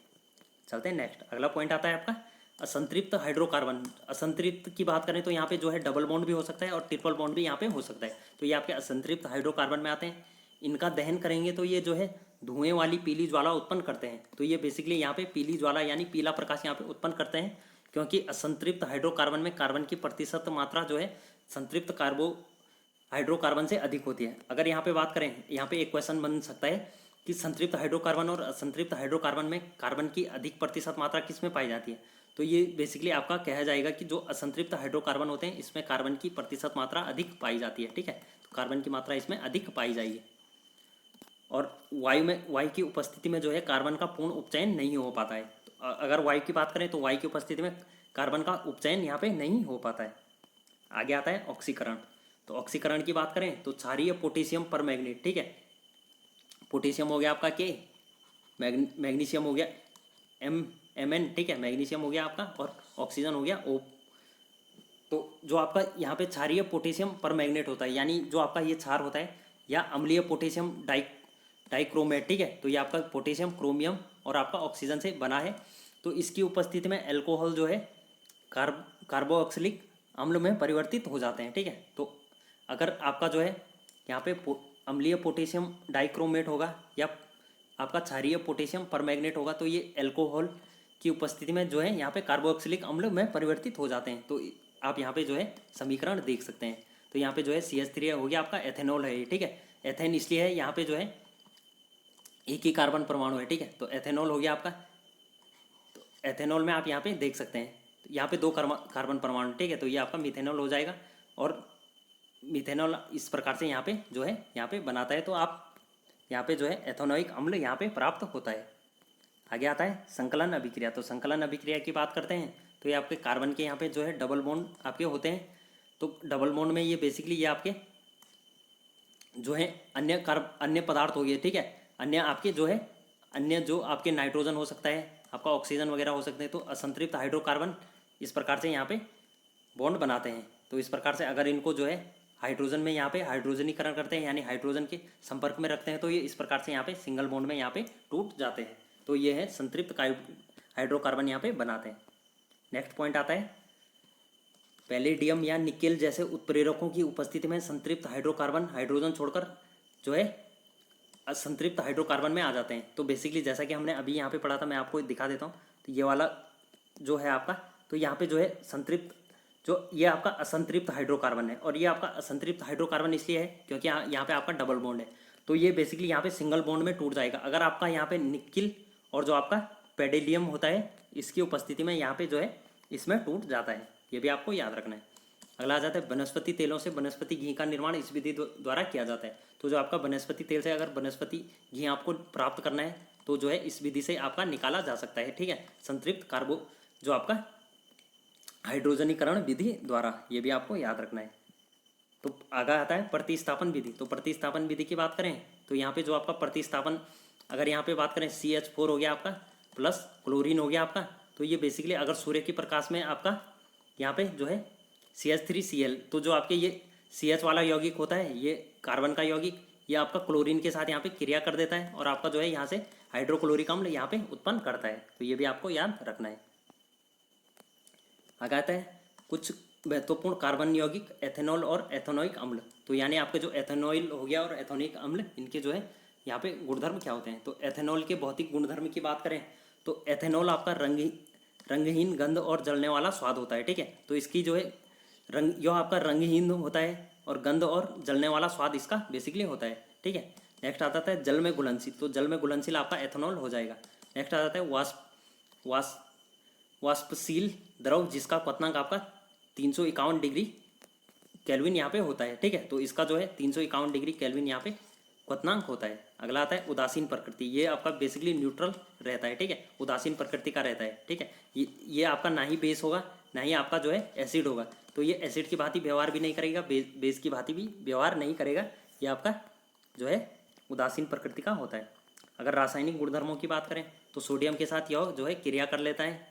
चलते हैं नेक्स्ट, अगला पॉइंट आता है आपका असंतृप्त हाइड्रोकार्बन। असंतृप्त की बात करें तो यहाँ पे जो है डबल बॉन्ड भी हो सकता है और ट्रिपल बॉन्ड भी यहाँ पे हो सकता है। तो ये आपके असंतृप्त हाइड्रोकार्बन में आते हैं। इनका दहन करेंगे तो ये जो है धुएं वाली पीली ज्वाला उत्पन्न करते हैं। तो ये बेसिकली यहाँ पे पीली ज्वाला यानी पीला प्रकाश यहाँ पे उत्पन्न करते हैं, क्योंकि असंतृप्त हाइड्रोकार्बन में कार्बन की प्रतिशत मात्रा जो है संतृप्त हाइड्रोकार्बन से अधिक होती है। अगर यहाँ पे बात करें, यहाँ पे एक क्वेश्चन बन सकता है कि संतृप्त हाइड्रोकार्बन और असंतृप्त हाइड्रोकार्बन में कार्बन की अधिक प्रतिशत मात्रा किस में पाई जाती है। तो ये बेसिकली आपका कहा जाएगा कि जो असंतृप्त हाइड्रोकार्बन होते हैं इसमें कार्बन की प्रतिशत मात्रा अधिक पाई जाती है, ठीक है। तो कार्बन की मात्रा इसमें अधिक पाई जाएगी और वायु की उपस्थिति में जो है कार्बन का पूर्ण उपचयन नहीं हो पाता है। तो अगर वायु की बात करें तो वायु की उपस्थिति में कार्बन का उपचयन यहाँ पे नहीं हो पाता है। आगे आता है ऑक्सीकरण। तो ऑक्सीकरण की बात करें तो क्षारीय पोटेशियम परमैंगनेट, ठीक है, पोटेशियम हो गया आपका के, मैग्नीशियम हो गया Mn, ठीक है, मैग्नीशियम हो गया आपका और ऑक्सीजन हो गया O। तो जो आपका यहाँ पे क्षारीय पोटेशियम परमैंगनेट होता है, यानी जो आपका ये क्षार होता है, या अम्लीय पोटेशियम डाइक्रोमेट, ठीक है, तो ये आपका पोटेशियम, क्रोमियम और आपका ऑक्सीजन से बना है। तो इसकी उपस्थिति में एल्कोहल जो है कार्बोक्सिलिक अम्ल में परिवर्तित हो जाते हैं, ठीक है। तो अगर आपका जो है यहाँ पे अम्लीय पोटेशियम डाइक्रोमेट होगा या आपका क्षारीय पोटेशियम परमैंगनेट होगा तो ये एल्कोहल की उपस्थिति में जो है यहाँ पे कार्बोक्सिलिक अम्ल में परिवर्तित हो जाते हैं। तो आप यहाँ पे जो है समीकरण देख सकते हैं। तो यहाँ पे जो है CH3 हो गया आपका, एथेनॉल है ये, ठीक है। एथेन इसलिए है, यहाँ पे जो है एक ही कार्बन परमाणु है, ठीक है। तो एथेनॉल हो गया आपका। तो एथेनॉल में आप यहाँ पे देख सकते हैं यहाँ पे 2 कार्बन परमाणु, ठीक है। तो ये आपका मिथेनॉल हो जाएगा और मिथेनॉल इस प्रकार से यहाँ पे जो है यहाँ पे बनाता है। तो आप यहाँ पे जो है एथेनोइक अम्ल यहाँ पे प्राप्त होता है। आगे आता है संकलन अभिक्रिया। तो संकलन अभिक्रिया की बात करते हैं तो ये आपके कार्बन के यहाँ पे जो है डबल बॉन्ड आपके होते हैं। तो डबल बॉन्ड में ये बेसिकली ये आपके जो है अन्य पदार्थ हो गए, ठीक है, अन्य आपके जो है अन्य जो आपके नाइट्रोजन हो सकता है, आपका ऑक्सीजन वगैरह हो सकते हैं। तो असंतृप्त हाइड्रोकार्बन इस प्रकार से यहाँ पे बॉन्ड बनाते हैं। तो इस प्रकार से अगर इनको जो है हाइड्रोजन में यहाँ पे हाइड्रोजनीकरण करते हैं यानी हाइड्रोजन के संपर्क में रखते हैं तो ये इस प्रकार से यहाँ पे सिंगल बॉन्ड में यहाँ पे टूट जाते हैं। तो ये है संतृप्त हाइड्रोकार्बन यहाँ पे बनाते हैं। नेक्स्ट पॉइंट आता है पैलेडियम या निकेल जैसे उत्प्रेरकों की उपस्थिति में संतृप्त हाइड्रोकार्बन हाइड्रोजन छोड़कर जो है असंतृप्त हाइड्रोकार्बन में आ जाते हैं। तो बेसिकली जैसा कि हमने अभी यहाँ पे पढ़ा था, मैं आपको दिखा देता हूँ। तो ये वाला जो है आपका, तो यहाँ पे जो है संतृप्त, जो ये आपका असंतृप्त हाइड्रोकार्बन है और ये आपका असंतृप्त हाइड्रोकार्बन इसलिए है क्योंकि यहाँ पे आपका डबल बॉन्ड है। तो ये बेसिकली यहाँ पे सिंगल बॉन्ड में टूट जाएगा। अगर आपका यहाँ पे निकिल और जो आपका पेडेलियम होता है इसकी उपस्थिति में यहाँ पे जो है इसमें टूट जाता है। ये भी आपको याद रखना है। अगला आ जाता है वनस्पति तेलों से वनस्पति घी का निर्माण इस विधि द्वारा किया जाता है। तो जो आपका वनस्पति तेल से अगर वनस्पति घी आपको प्राप्त करना है तो जो है इस विधि से आपका निकाला जा सकता है, ठीक है, संतृप्त कार्बो जो आपका हाइड्रोजनीकरण विधि द्वारा। ये भी आपको याद रखना है। तो आगे आता है प्रतिस्थापन विधि। तो प्रतिस्थापन विधि की बात करें तो यहाँ पे जो आपका प्रतिस्थापन, अगर यहाँ पे बात करें CH4 हो गया आपका प्लस क्लोरीन हो गया आपका। तो ये बेसिकली अगर सूर्य के प्रकाश में आपका यहाँ पे जो है CH3Cl, तो जो आपके ये CH वाला यौगिक होता है, ये कार्बन का यौगिक, ये आपका क्लोरीन के साथ यहाँ पे क्रिया कर देता है और आपका जो है यहाँ से हाइड्रोक्लोरिक अम्ल यहाँ पे उत्पन्न करता है। तो ये भी आपको याद रखना है। आगे आता है कुछ महत्वपूर्ण कार्बन यौगिक, एथेनॉल और एथेनोइक अम्ल। तो यानी आपके जो एथेनॉल हो गया और एथेनोइक अम्ल, इनके जो है यहाँ पे गुणधर्म क्या होते हैं। तो एथेनॉल के भौतिक गुणधर्म की बात करें तो एथेनॉल आपका रंगहीन, गंध और जलने वाला स्वाद होता है। ठीक है, तो इसकी जो है जो आपका रंगहीन होता है और गंध और जलने वाला स्वाद इसका बेसिकली होता है। ठीक है, नेक्स्ट आता है जल में घुलनशील। तो जल में घुलनशील आपका एथेनॉल हो जाएगा। नेक्स्ट आ जाता है वाष्पशील द्रव, जिसका क्वथनांक आपका 351 डिग्री केल्विन यहाँ पे होता है। ठीक है, तो इसका जो है 351 डिग्री केल्विन यहाँ पे क्वथनांक होता है। अगला आता है उदासीन प्रकृति। ये आपका बेसिकली न्यूट्रल रहता है। ठीक है, उदासीन प्रकृति का रहता है। ठीक है, ये आपका ना ही बेस होगा ना ही आपका जो है एसिड होगा। तो ये एसिड की भांति व्यवहार भी नहीं करेगा, बेस की भांति भी व्यवहार नहीं करेगा। ये आपका जो है उदासीन प्रकृति का होता है। अगर रासायनिक गुणधर्मों की बात करें तो सोडियम के साथ यह जो है क्रिया कर लेता है।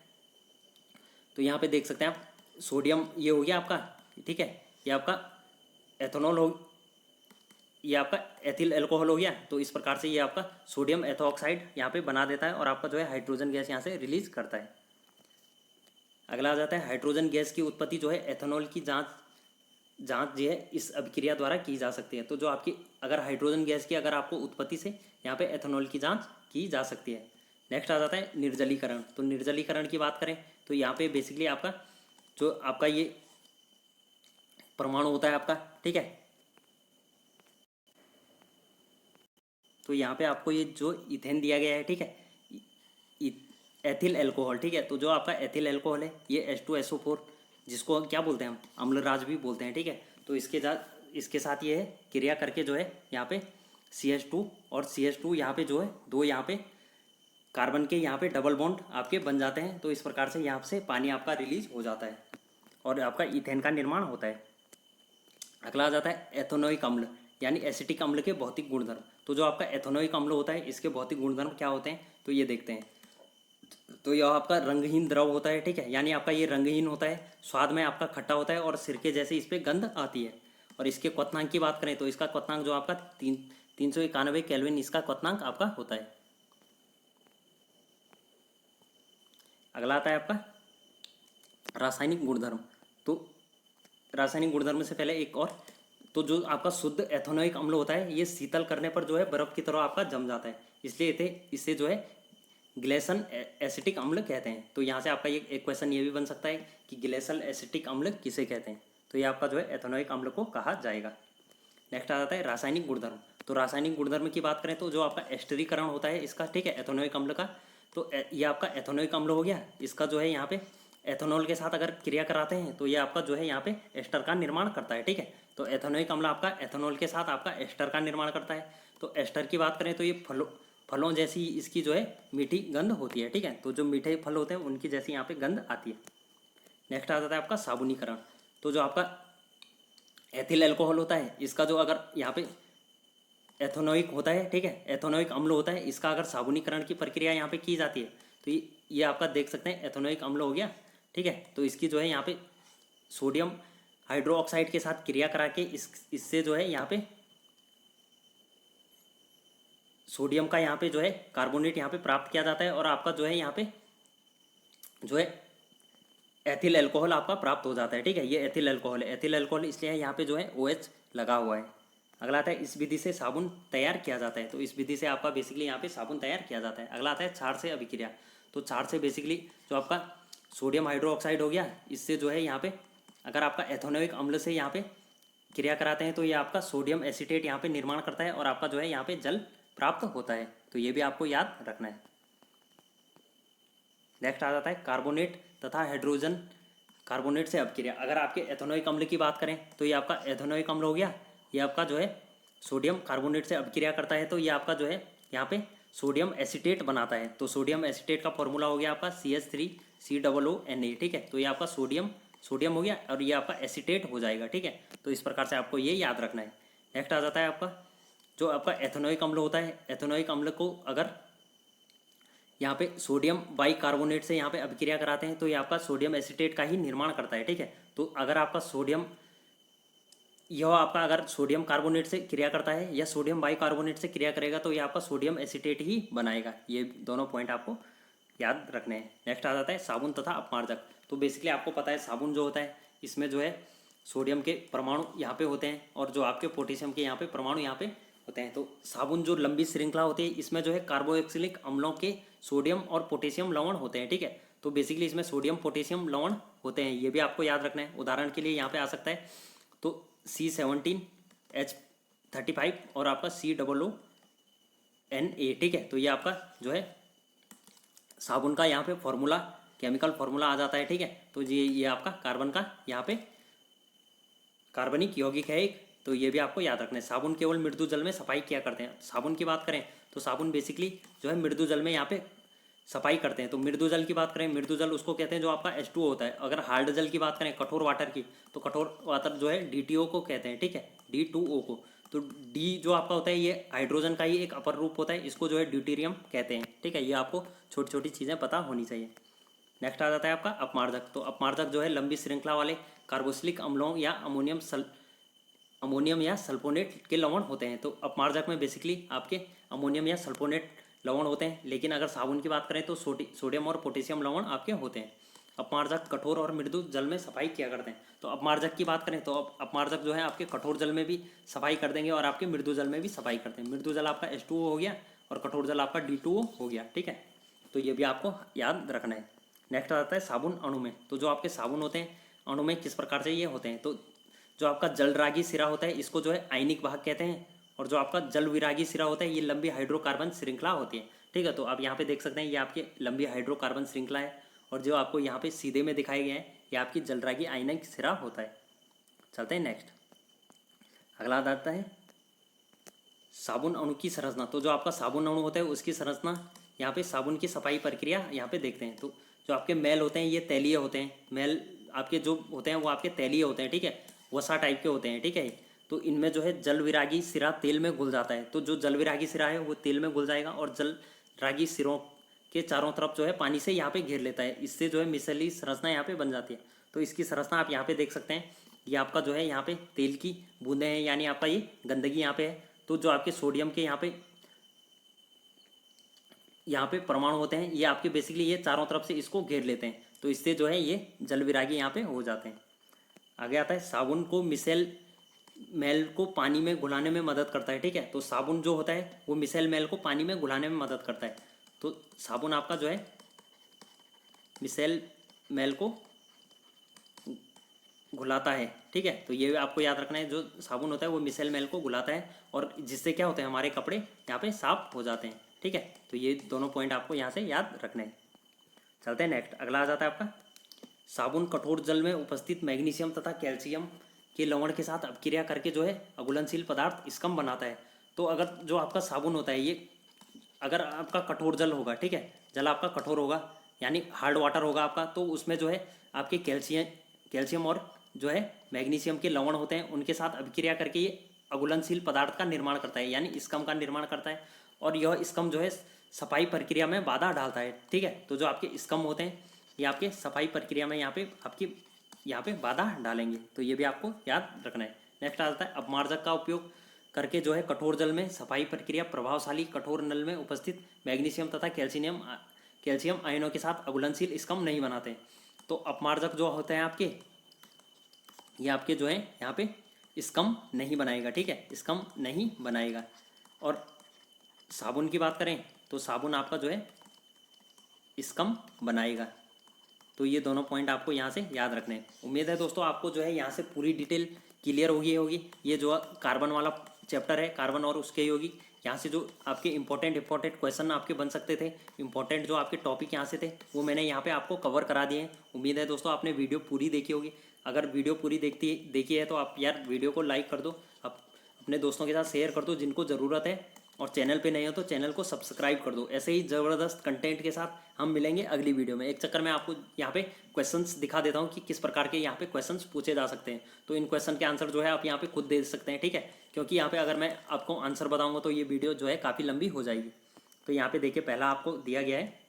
तो यहाँ पे देख सकते हैं आप, सोडियम ये हो गया आपका। ठीक है, ये आपका एथेनॉल हो, ये आपका एथिल अल्कोहल हो गया। तो इस प्रकार से ये आपका सोडियम एथोक्साइड यहाँ पे बना देता है और आपका जो है हाइड्रोजन गैस यहाँ से रिलीज करता है। अगला आ जाता है हाइड्रोजन गैस की उत्पत्ति जो है एथेनॉल की जांच जो है इस अभिक्रिया द्वारा की जा सकती है। तो जो आपकी अगर हाइड्रोजन गैस की अगर आपको उत्पत्ति से यहाँ पे एथेनॉल की जांच की जा सकती है। नेक्स्ट आ जाता है निर्जलीकरण। तो निर्जलीकरण की बात करें तो यहाँ पे बेसिकली आपका जो आपका ये परमाणु होता है आपका। ठीक है, तो यहाँ पे आपको ये जो इथेन दिया गया है, ठीक है, एथिल अल्कोहल। ठीक है, तो जो आपका एथिल अल्कोहल है ये H2SO4, जिसको क्या बोलते हैं हम, अम्लराज भी बोलते हैं। ठीक है, तो इसके साथ ये है क्रिया करके जो है यहाँ पे CH2 और CH2 यहाँ पे जो है दो यहाँ पे कार्बन के यहाँ पे डबल बॉन्ड आपके बन जाते हैं। तो इस प्रकार से यहाँ से पानी आपका रिलीज हो जाता है और आपका इथेन का निर्माण होता है। अगला आ जाता है एथेनोइक अम्ल, यानी एसिटिक अम्ल के भौतिक गुणधर्म। तो जो आपका एथेनोइक अम्ल होता है इसके भौतिक गुणधर्म क्या होते हैं, तो ये देखते हैं। तो यह आपका रंगहीन द्रव होता है। ठीक है, यानी आपका ये रंगहीन होता है, स्वाद में आपका खट्टा होता है और सिरके जैसे इस पर गंध आती है। और इसके क्वथनांक की बात करें तो इसका क्वथनांक जो आपका 391 केल्विन इसका क्वथनांक आपका होता है। अगला आता है आपका रासायनिक गुणधर्म। तो रासायनिक गुणधर्म से पहले एक और, तो जो आपका शुद्ध एथेनोइक अम्ल होता है ये शीतल करने पर जो है बर्फ की तरह आपका जम जाता है, इसलिए इसे जो है ग्लेसन एसिटिक अम्ल कहते हैं। तो यहाँ से आपका ये एक क्वेश्चन ये भी बन सकता है कि ग्लेसल एसिटिक अम्ल किसे कहते हैं। तो ये आपका जो है एथेनोइक अम्ल को कहा जाएगा। नेक्स्ट आ जाता है रासायनिक गुणधर्म। तो रासायनिक गुणधर्म की बात करें तो जो आपका एस्टरीकरण होता है इसका, ठीक है, एथेनोइक अम्ल का, तो ये आपका एथेनोइक अम्ल हो गया। इसका जो है यहाँ पे एथेनॉल के साथ अगर क्रिया कराते हैं तो ये आपका जो है यहाँ पे एस्टर का निर्माण करता है। ठीक है, तो एथेनोइक अम्ल आपका एथेनॉल के साथ आपका एस्टर का निर्माण करता है। तो एस्टर की बात करें तो ये फलों जैसी इसकी जो है मीठी गंध होती है। ठीक है, तो जो मीठे फल होते हैं उनकी जैसी यहाँ पे गंध आती है। नेक्स्ट आ जाता है आपका साबुनीकरण। तो जो आपका एथिल अल्कोहल होता है इसका जो अगर यहाँ पे एथेनोइक होता है, ठीक है, एथेनोइक अम्ल होता है, इसका अगर साबुनीकरण की प्रक्रिया यहाँ पे की जाती है तो ये आपका देख सकते हैं एथेनोइक अम्ल हो गया। ठीक है, तो इसकी जो है यहाँ पे सोडियम हाइड्रोक्साइड के साथ क्रिया करा के इससे जो है यहाँ पे सोडियम का यहाँ पे जो है कार्बोनेट यहाँ पे प्राप्त किया जाता है और आपका जो है यहाँ पे जो है एथिल अल्कोहल आपका प्राप्त हो जाता है। ठीक है, ये एथिल अल्कोहल है। एथिल अल्कोहल इसलिए यहाँ पे जो है OH लगा हुआ है। अगला आता है इस विधि से साबुन तैयार किया जाता है। तो इस विधि से आपका बेसिकली यहाँ पे साबुन तैयार किया जाता है। अगला आता है क्षार से अभिक्रिया। तो क्षार से बेसिकली जो आपका सोडियम हाइड्रोक्साइड हो गया, इससे जो है यहाँ पे अगर आपका एथेनोइक अम्ल से यहाँ पे क्रिया कराते हैं तो ये आपका सोडियम एसीटेट यहाँ पे निर्माण करता है और आपका जो है यहाँ पे जल प्राप्त होता है। तो ये भी आपको याद रखना है। नेक्स्ट आ जाता है कार्बोनेट तथा हाइड्रोजन कार्बोनेट से अभिक्रिया। अगर आपके एथेनोइक अम्ल की बात करें तो ये आपका एथेनोइक अम्ल हो गया, ये आपका जो है सोडियम कार्बोनेट से अभिक्रिया करता है। तो ये आपका जो है यहाँ पे सोडियम एसीटेट बनाता है। तो सोडियम एसीटेट का फॉर्मूला हो गया आपका CH3COONA। ठीक है, तो ये आपका सोडियम हो गया और ये आपका एसीटेट हो जाएगा। ठीक है, तो इस प्रकार से आपको ये याद रखना है। नेक्स्ट आ जाता है आपका जो आपका एथेनोइक अम्ल होता है, एथेनोइक अम्ल को अगर यहाँ पे सोडियम बाइकार्बोनेट से यहाँ पे अभिक्रिया कराते हैं तो ये आपका सोडियम एसीटेट का ही निर्माण करता है। ठीक है, तो अगर आपका सोडियम यह आपका अगर सोडियम कार्बोनेट से क्रिया करता है या सोडियम बाइकार्बोनेट से क्रिया करेगा तो ये आपका सोडियम एसीटेट ही बनाएगा। ये दोनों पॉइंट आपको याद रखने हैं। नेक्स्ट आ जाता है साबुन तथा अपमार्जक। तो बेसिकली आपको पता है साबुन जो होता है इसमें जो है सोडियम के परमाणु यहाँ पे होते हैं और जो आपके पोटेशियम के यहाँ पे परमाणु यहाँ पे होते हैं। तो साबुन जो लंबी श्रृंखला होती है इसमें जो है कार्बोक्सिलिक अम्लों के सोडियम और पोटेशियम लवण होते हैं, ठीक है। तो बेसिकली इसमें सोडियम पोटेशियम लवण होते हैं, ये भी आपको याद रखना है। उदाहरण के लिए यहाँ पे आ सकता है तो C17H35 और आपका COONA, ठीक है। तो ये आपका जो है साबुन का यहाँ पे फॉर्मूला, केमिकल फॉर्मूला आ जाता है, ठीक है। तो ये आपका कार्बन का यहाँ पे कार्बनिक यौगिक है एक, तो ये भी आपको याद रखना है। साबुन केवल मृदु जल में सफाई किया करते हैं। साबुन की बात करें तो साबुन बेसिकली जो है मृदु जल में यहाँ पे सफाई करते हैं। तो मृदु जल की बात करें, मृदु जल उसको कहते हैं जो आपका H2O होता है। अगर हार्ड जल की बात करें, कठोर वाटर की, तो कठोर वाटर जो है DTO को कहते हैं, ठीक है, D2O को। तो डी जो आपका होता है ये हाइड्रोजन का ही एक अपर रूप होता है, इसको जो है ड्यूटेरियम कहते हैं, ठीक है। ये आपको छोटी छोटी चीज़ें पता होनी चाहिए। नेक्स्ट आ जाता है आपका अपमार्जक। तो अपमार्जक जो है लंबी श्रृंखला वाले कार्बोक्सिलिक अम्लों या अमोनियम या सल्फोनेट के लवण होते हैं। तो अपमार्जक में बेसिकली आपके अमोनियम या सल्फोनेट लवण होते हैं। लेकिन अगर साबुन की बात करें तो सोडियम और पोटेशियम लवण आपके होते हैं। अपमार्जक कठोर और मृदु जल में सफाई किया करते हैं। तो अपमार्जक की बात करें तो अपमार्जक जो है आपके कठोर जल में भी सफाई कर देंगे और आपके मृदु जल में भी सफाई करते हैं। मृदु जल आपका H2O हो गया और कठोर जल आपका D2O हो गया, ठीक है। तो ये भी आपको याद रखना है। नेक्स्ट आ जाता है साबुन अणु में। तो जो आपके साबुन होते हैं अणु में किस प्रकार से ये होते हैं, तो जो आपका जलरागी सिरा होता है इसको जो है आयनिक भाग कहते हैं, और जो आपका जल विरागी सिरा होता है ये लंबी हाइड्रोकार्बन श्रृंखला होती है, ठीक है। तो आप यहाँ पे देख सकते हैं ये आपके लंबी हाइड्रोकार्बन श्रृंखला है, और जो आपको यहाँ पे सीधे में दिखाए गए हैं ये आपकी जलरागी आयनिक सिरा होता है। चलते हैं नेक्स्ट, अगला आता है साबुन अणु की संरचना। तो जो आपका साबुन अणु होता है उसकी संरचना यहाँ पे साबुन की सफाई प्रक्रिया यहाँ पे देखते हैं। तो जो आपके मैल होते हैं ये तैलीय होते हैं। मैल आपके जो होते हैं वो आपके तैलीय होते हैं, ठीक है, वसा टाइप के होते हैं, ठीक है। तो इनमें जो है जल विरागी सिरा तेल में घुल जाता है। तो जो जल विरागी सिरा है वो तेल में घुल जाएगा और जल रागी सिरों के चारों तरफ जो है पानी से यहाँ पे घेर लेता है। इससे जो है मिसली संरचना यहाँ पे बन जाती है। तो इसकी संरचना आप यहाँ पे देख सकते हैं। ये आपका जो है यहाँ पे तेल की बूंदें हैं, यानी आपका ये गंदगी यहाँ पे है। तो जो आपके सोडियम के यहाँ पे परमाणु होते हैं ये आपके बेसिकली ये चारों तरफ से इसको घेर लेते हैं। तो इससे जो है ये जल विरागी यहाँ पे हो जाते हैं। आगे आता है साबुन को मैल को पानी में घुलाने में मदद करता है, ठीक है। तो साबुन जो होता है वो मिसेल मैल को पानी में घुलाने में मदद करता है। तो साबुन आपका जो है मिसेल मैल को घुलाता है, ठीक है। तो ये आपको याद रखना है, जो साबुन होता है वो मिसेल मैल को घुलाता है और जिससे क्या होता है हमारे कपड़े यहाँ पे साफ हो जाते हैं, ठीक है। तो ये दोनों पॉइंट आपको यहाँ से याद रखने हैं। चलते हैं नेक्स्ट, अगला आ जाता है आपका साबुन कठोर जल में उपस्थित मैग्नीशियम तथा कैल्शियम के लवण के साथ अपक्रिया करके जो है अघुलनशील पदार्थ स्कम बनाता है। तो अगर जो आपका साबुन होता है ये अगर आपका कठोर जल होगा, ठीक है, जल आपका कठोर होगा यानी हार्ड वाटर होगा आपका, तो उसमें जो है आपके कैल्शियम और जो है मैग्नीशियम के लवण होते हैं उनके साथ अभिक्रिया करके ये अघुलनशील पदार्थ का निर्माण करता है, यानी स्कम का निर्माण करता है। और यह स्कम जो है सफाई प्रक्रिया में बाधा डालता है, ठीक है। तो जो आपके स्कम होते हैं ये आपके सफाई प्रक्रिया में यहाँ पे बाधा डालेंगे। तो ये भी आपको याद रखना है। नेक्स्ट आता है अपमार्जक का उपयोग करके जो है कठोर जल में सफाई प्रक्रिया प्रभावशाली कठोर नल में उपस्थित मैग्नीशियम तथा कैल्शियम आयनों के साथ अघुलनशील स्कम नहीं बनाते। तो अपमार्जक जो होते हैं आपके ये आपके जो है यहाँ पे स्कम नहीं बनाएगा, ठीक है, स्कम नहीं बनाएगा। और साबुन की बात करें तो साबुन आपका जो है स्कम बनाएगा। तो ये दोनों पॉइंट आपको यहाँ से याद रखने हैं। उम्मीद है दोस्तों आपको जो है यहाँ से पूरी डिटेल क्लियर होगी। ये जो कार्बन वाला चैप्टर है, कार्बन और उसके यौगिक, यहाँ से जो आपके इंपॉर्टेंट क्वेश्चन आपके बन सकते थे, इंपॉर्टेंट जो आपके टॉपिक यहाँ से थे वो मैंने यहाँ पे आपको कवर करा दिए हैं। उम्मीद है दोस्तों आपने वीडियो पूरी देखी होगी। अगर वीडियो पूरी देखी है तो आप यार वीडियो को लाइक कर दो, अपने दोस्तों के साथ शेयर कर दो जिनको ज़रूरत है, और चैनल पे नहीं हो तो चैनल को सब्सक्राइब कर दो। ऐसे ही ज़बरदस्त कंटेंट के साथ हम मिलेंगे अगली वीडियो में। एक चक्कर में आपको यहाँ पे क्वेश्चंस दिखा देता हूँ कि किस प्रकार के यहाँ पे क्वेश्चंस पूछे जा सकते हैं। तो इन क्वेश्चन के आंसर जो है आप यहाँ पे खुद दे सकते हैं, ठीक है, क्योंकि यहाँ पे अगर मैं आपको आंसर बताऊँगा तो ये वीडियो जो है काफ़ी लंबी हो जाएगी। तो यहाँ पे देखिए पहला आपको दिया गया है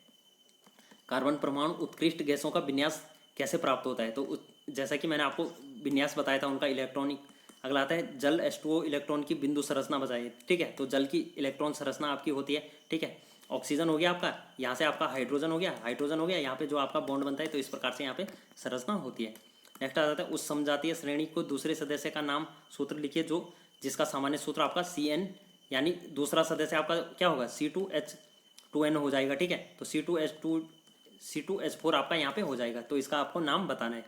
कार्बन परमाणु उत्कृष्ट गैसों का विन्यास कैसे प्राप्त होता है। तो जैसा कि मैंने आपको विन्यास बताया था उनका इलेक्ट्रॉनिक अगला आता है जल H2O इलेक्ट्रॉन की बिंदु संरचना बताइए। ठीक है, तो जल की इलेक्ट्रॉन संरचना आपकी होती है। ठीक है, ऑक्सीजन हो गया आपका, यहाँ से आपका हाइड्रोजन हो गया, यहाँ पे जो आपका बॉन्ड बनता है, तो इस प्रकार से यहाँ पे संरचना होती है। नेक्स्ट आ जाता है उस समजातीय श्रेणी को दूसरे सदस्य का नाम सूत्र लिखिए जो जिसका सामान्य सूत्र आपका CN, यानी दूसरा सदस्य आपका क्या होगा C2H2N हो जाएगा। ठीक है, तो C2H4 आपका यहाँ पे हो जाएगा, तो इसका आपको नाम बताना है।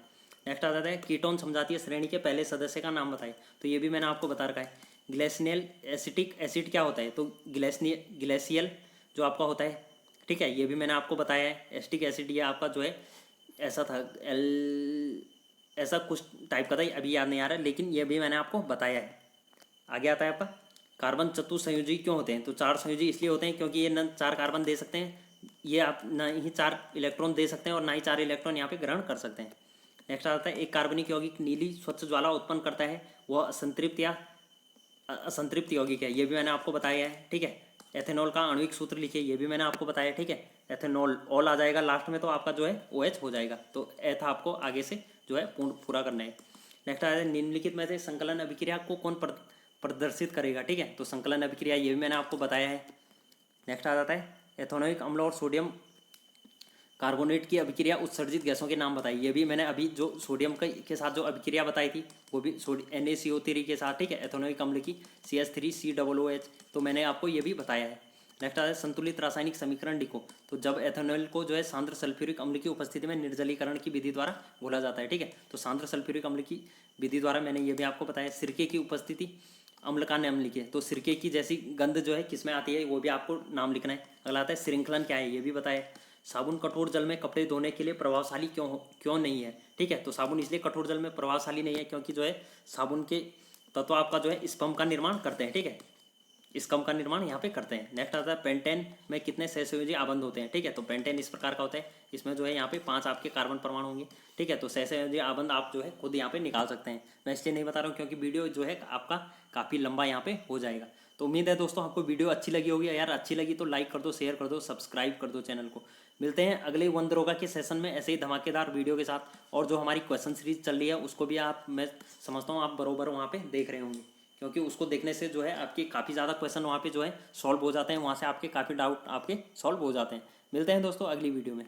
नेक्स्ट आ जाता है कीटोन समजातीय श्रेणी के पहले सदस्य का नाम बताइए। तो ये भी मैंने आपको बता रखा है। ग्लेसियल एसिटिक एसिड क्या होता है, तो ग्लेशियल जो आपका होता है। ठीक है, ये भी मैंने आपको बताया है। एसिटिक एसिड ये आपका जो है ऐसा था ऐसा कुछ टाइप का था, अभी याद नहीं आ रहा है, लेकिन ये भी मैंने आपको बताया है। आगे आता है आपका कार्बन चतुसंयोजी क्यों होते हैं, तो 4 संयोजी इसलिए होते हैं क्योंकि ये न 4 कार्बन दे सकते हैं, ये आप ना ही 4 इलेक्ट्रॉन दे सकते हैं और ना ही 4 इलेक्ट्रॉन यहाँ पे ग्रहण कर सकते हैं। नेक्स्ट आता है एक कार्बनिक यौगिक नीली स्वच्छ ज्वाला उत्पन्न करता है, वह असंतृप्त या असंतृप्त यौगिक है, ये भी मैंने आपको बताया है। ठीक है, एथेनॉल का आणविक सूत्र लिखिए, ये भी मैंने आपको बताया। ठीक है, एथेनॉल ऑल आ जाएगा लास्ट में, तो आपका जो है OH हो जाएगा, तो एथ आपको आगे से जो है पूरा करना है। नेक्स्ट आता है निम्नलिखित में से संकलन अभिक्रिया को कौन प्रदर्शित करेगा। ठीक है, तो संकलन अभिक्रिया ये भी मैंने आपको बताया है। नेक्स्ट आ जाता है एथेनोइक अम्ल और सोडियम कार्बोनेट की अभिक्रिया उत्सर्जित गैसों के नाम बताइए। ये भी मैंने अभी जो सोडियम के साथ जो अभिक्रिया बताई थी वो भी NaCO3 के साथ। ठीक है, एथेनोइक अम्ल की CH3COOH, तो मैंने आपको ये भी बताया है। नेक्स्ट आता है संतुलित रासायनिक समीकरण लिखो। तो जब एथेनॉल को जो है सांद्र सल्फ्यूरिक अम्ल की उपस्थिति में निर्जलीकरण की विधि द्वारा घोला जाता है। ठीक है, तो सांद्र सल्फ्यूरिक अम्ल की विधि द्वारा मैंने ये भी आपको बताया। सिरके की उपस्थिति अम्ल का नाम लिखिए, तो सिरके की जैसी गंध जो है किसमें आती है वो भी आपको नाम लिखना है। अगला आता है श्रृंखलन क्या है, ये भी बताया। साबुन कठोर जल में कपड़े धोने के लिए प्रभावशाली क्यों नहीं है। ठीक है, तो साबुन इसलिए कठोर जल में प्रभावशाली नहीं है क्योंकि जो है साबुन के तत्व आपका जो है स्पम का निर्माण करते हैं। ठीक है, स्कम का निर्माण यहाँ पे करते हैं। नेक्स्ट आता है पेंटेन में कितने सहसंयोजी आबंध होते हैं। ठीक है, तो पेंटेन इस प्रकार का होता है, इसमें जो है यहाँ पे 5 आपके कार्बन परमाणु होंगे। ठीक है, तो सहसंयोजी आबंध आप जो है खुद यहाँ पे निकाल सकते हैं, मैं इसलिए नहीं बता रहा हूँ क्योंकि वीडियो जो है आपका काफ़ी लंबा यहाँ पे हो जाएगा। तो उम्मीद है दोस्तों आपको वीडियो अच्छी लगी होगी। यार अच्छी लगी तो लाइक कर दो, शेयर कर दो, सब्सक्राइब कर दो चैनल को। मिलते हैं अगले वन दरोगा के सेशन में ऐसे ही धमाकेदार वीडियो के साथ। और जो हमारी क्वेश्चन सीरीज चल रही है उसको भी आप, मैं समझता हूँ आप बरोबर वहाँ पे देख रहे होंगे, क्योंकि उसको देखने से जो है आपके काफ़ी ज़्यादा क्वेश्चन वहाँ पे जो है सॉल्व हो जाते हैं, वहाँ से आपके काफ़ी डाउट आपके सॉल्व हो जाते हैं। मिलते हैं दोस्तों अगली वीडियो में।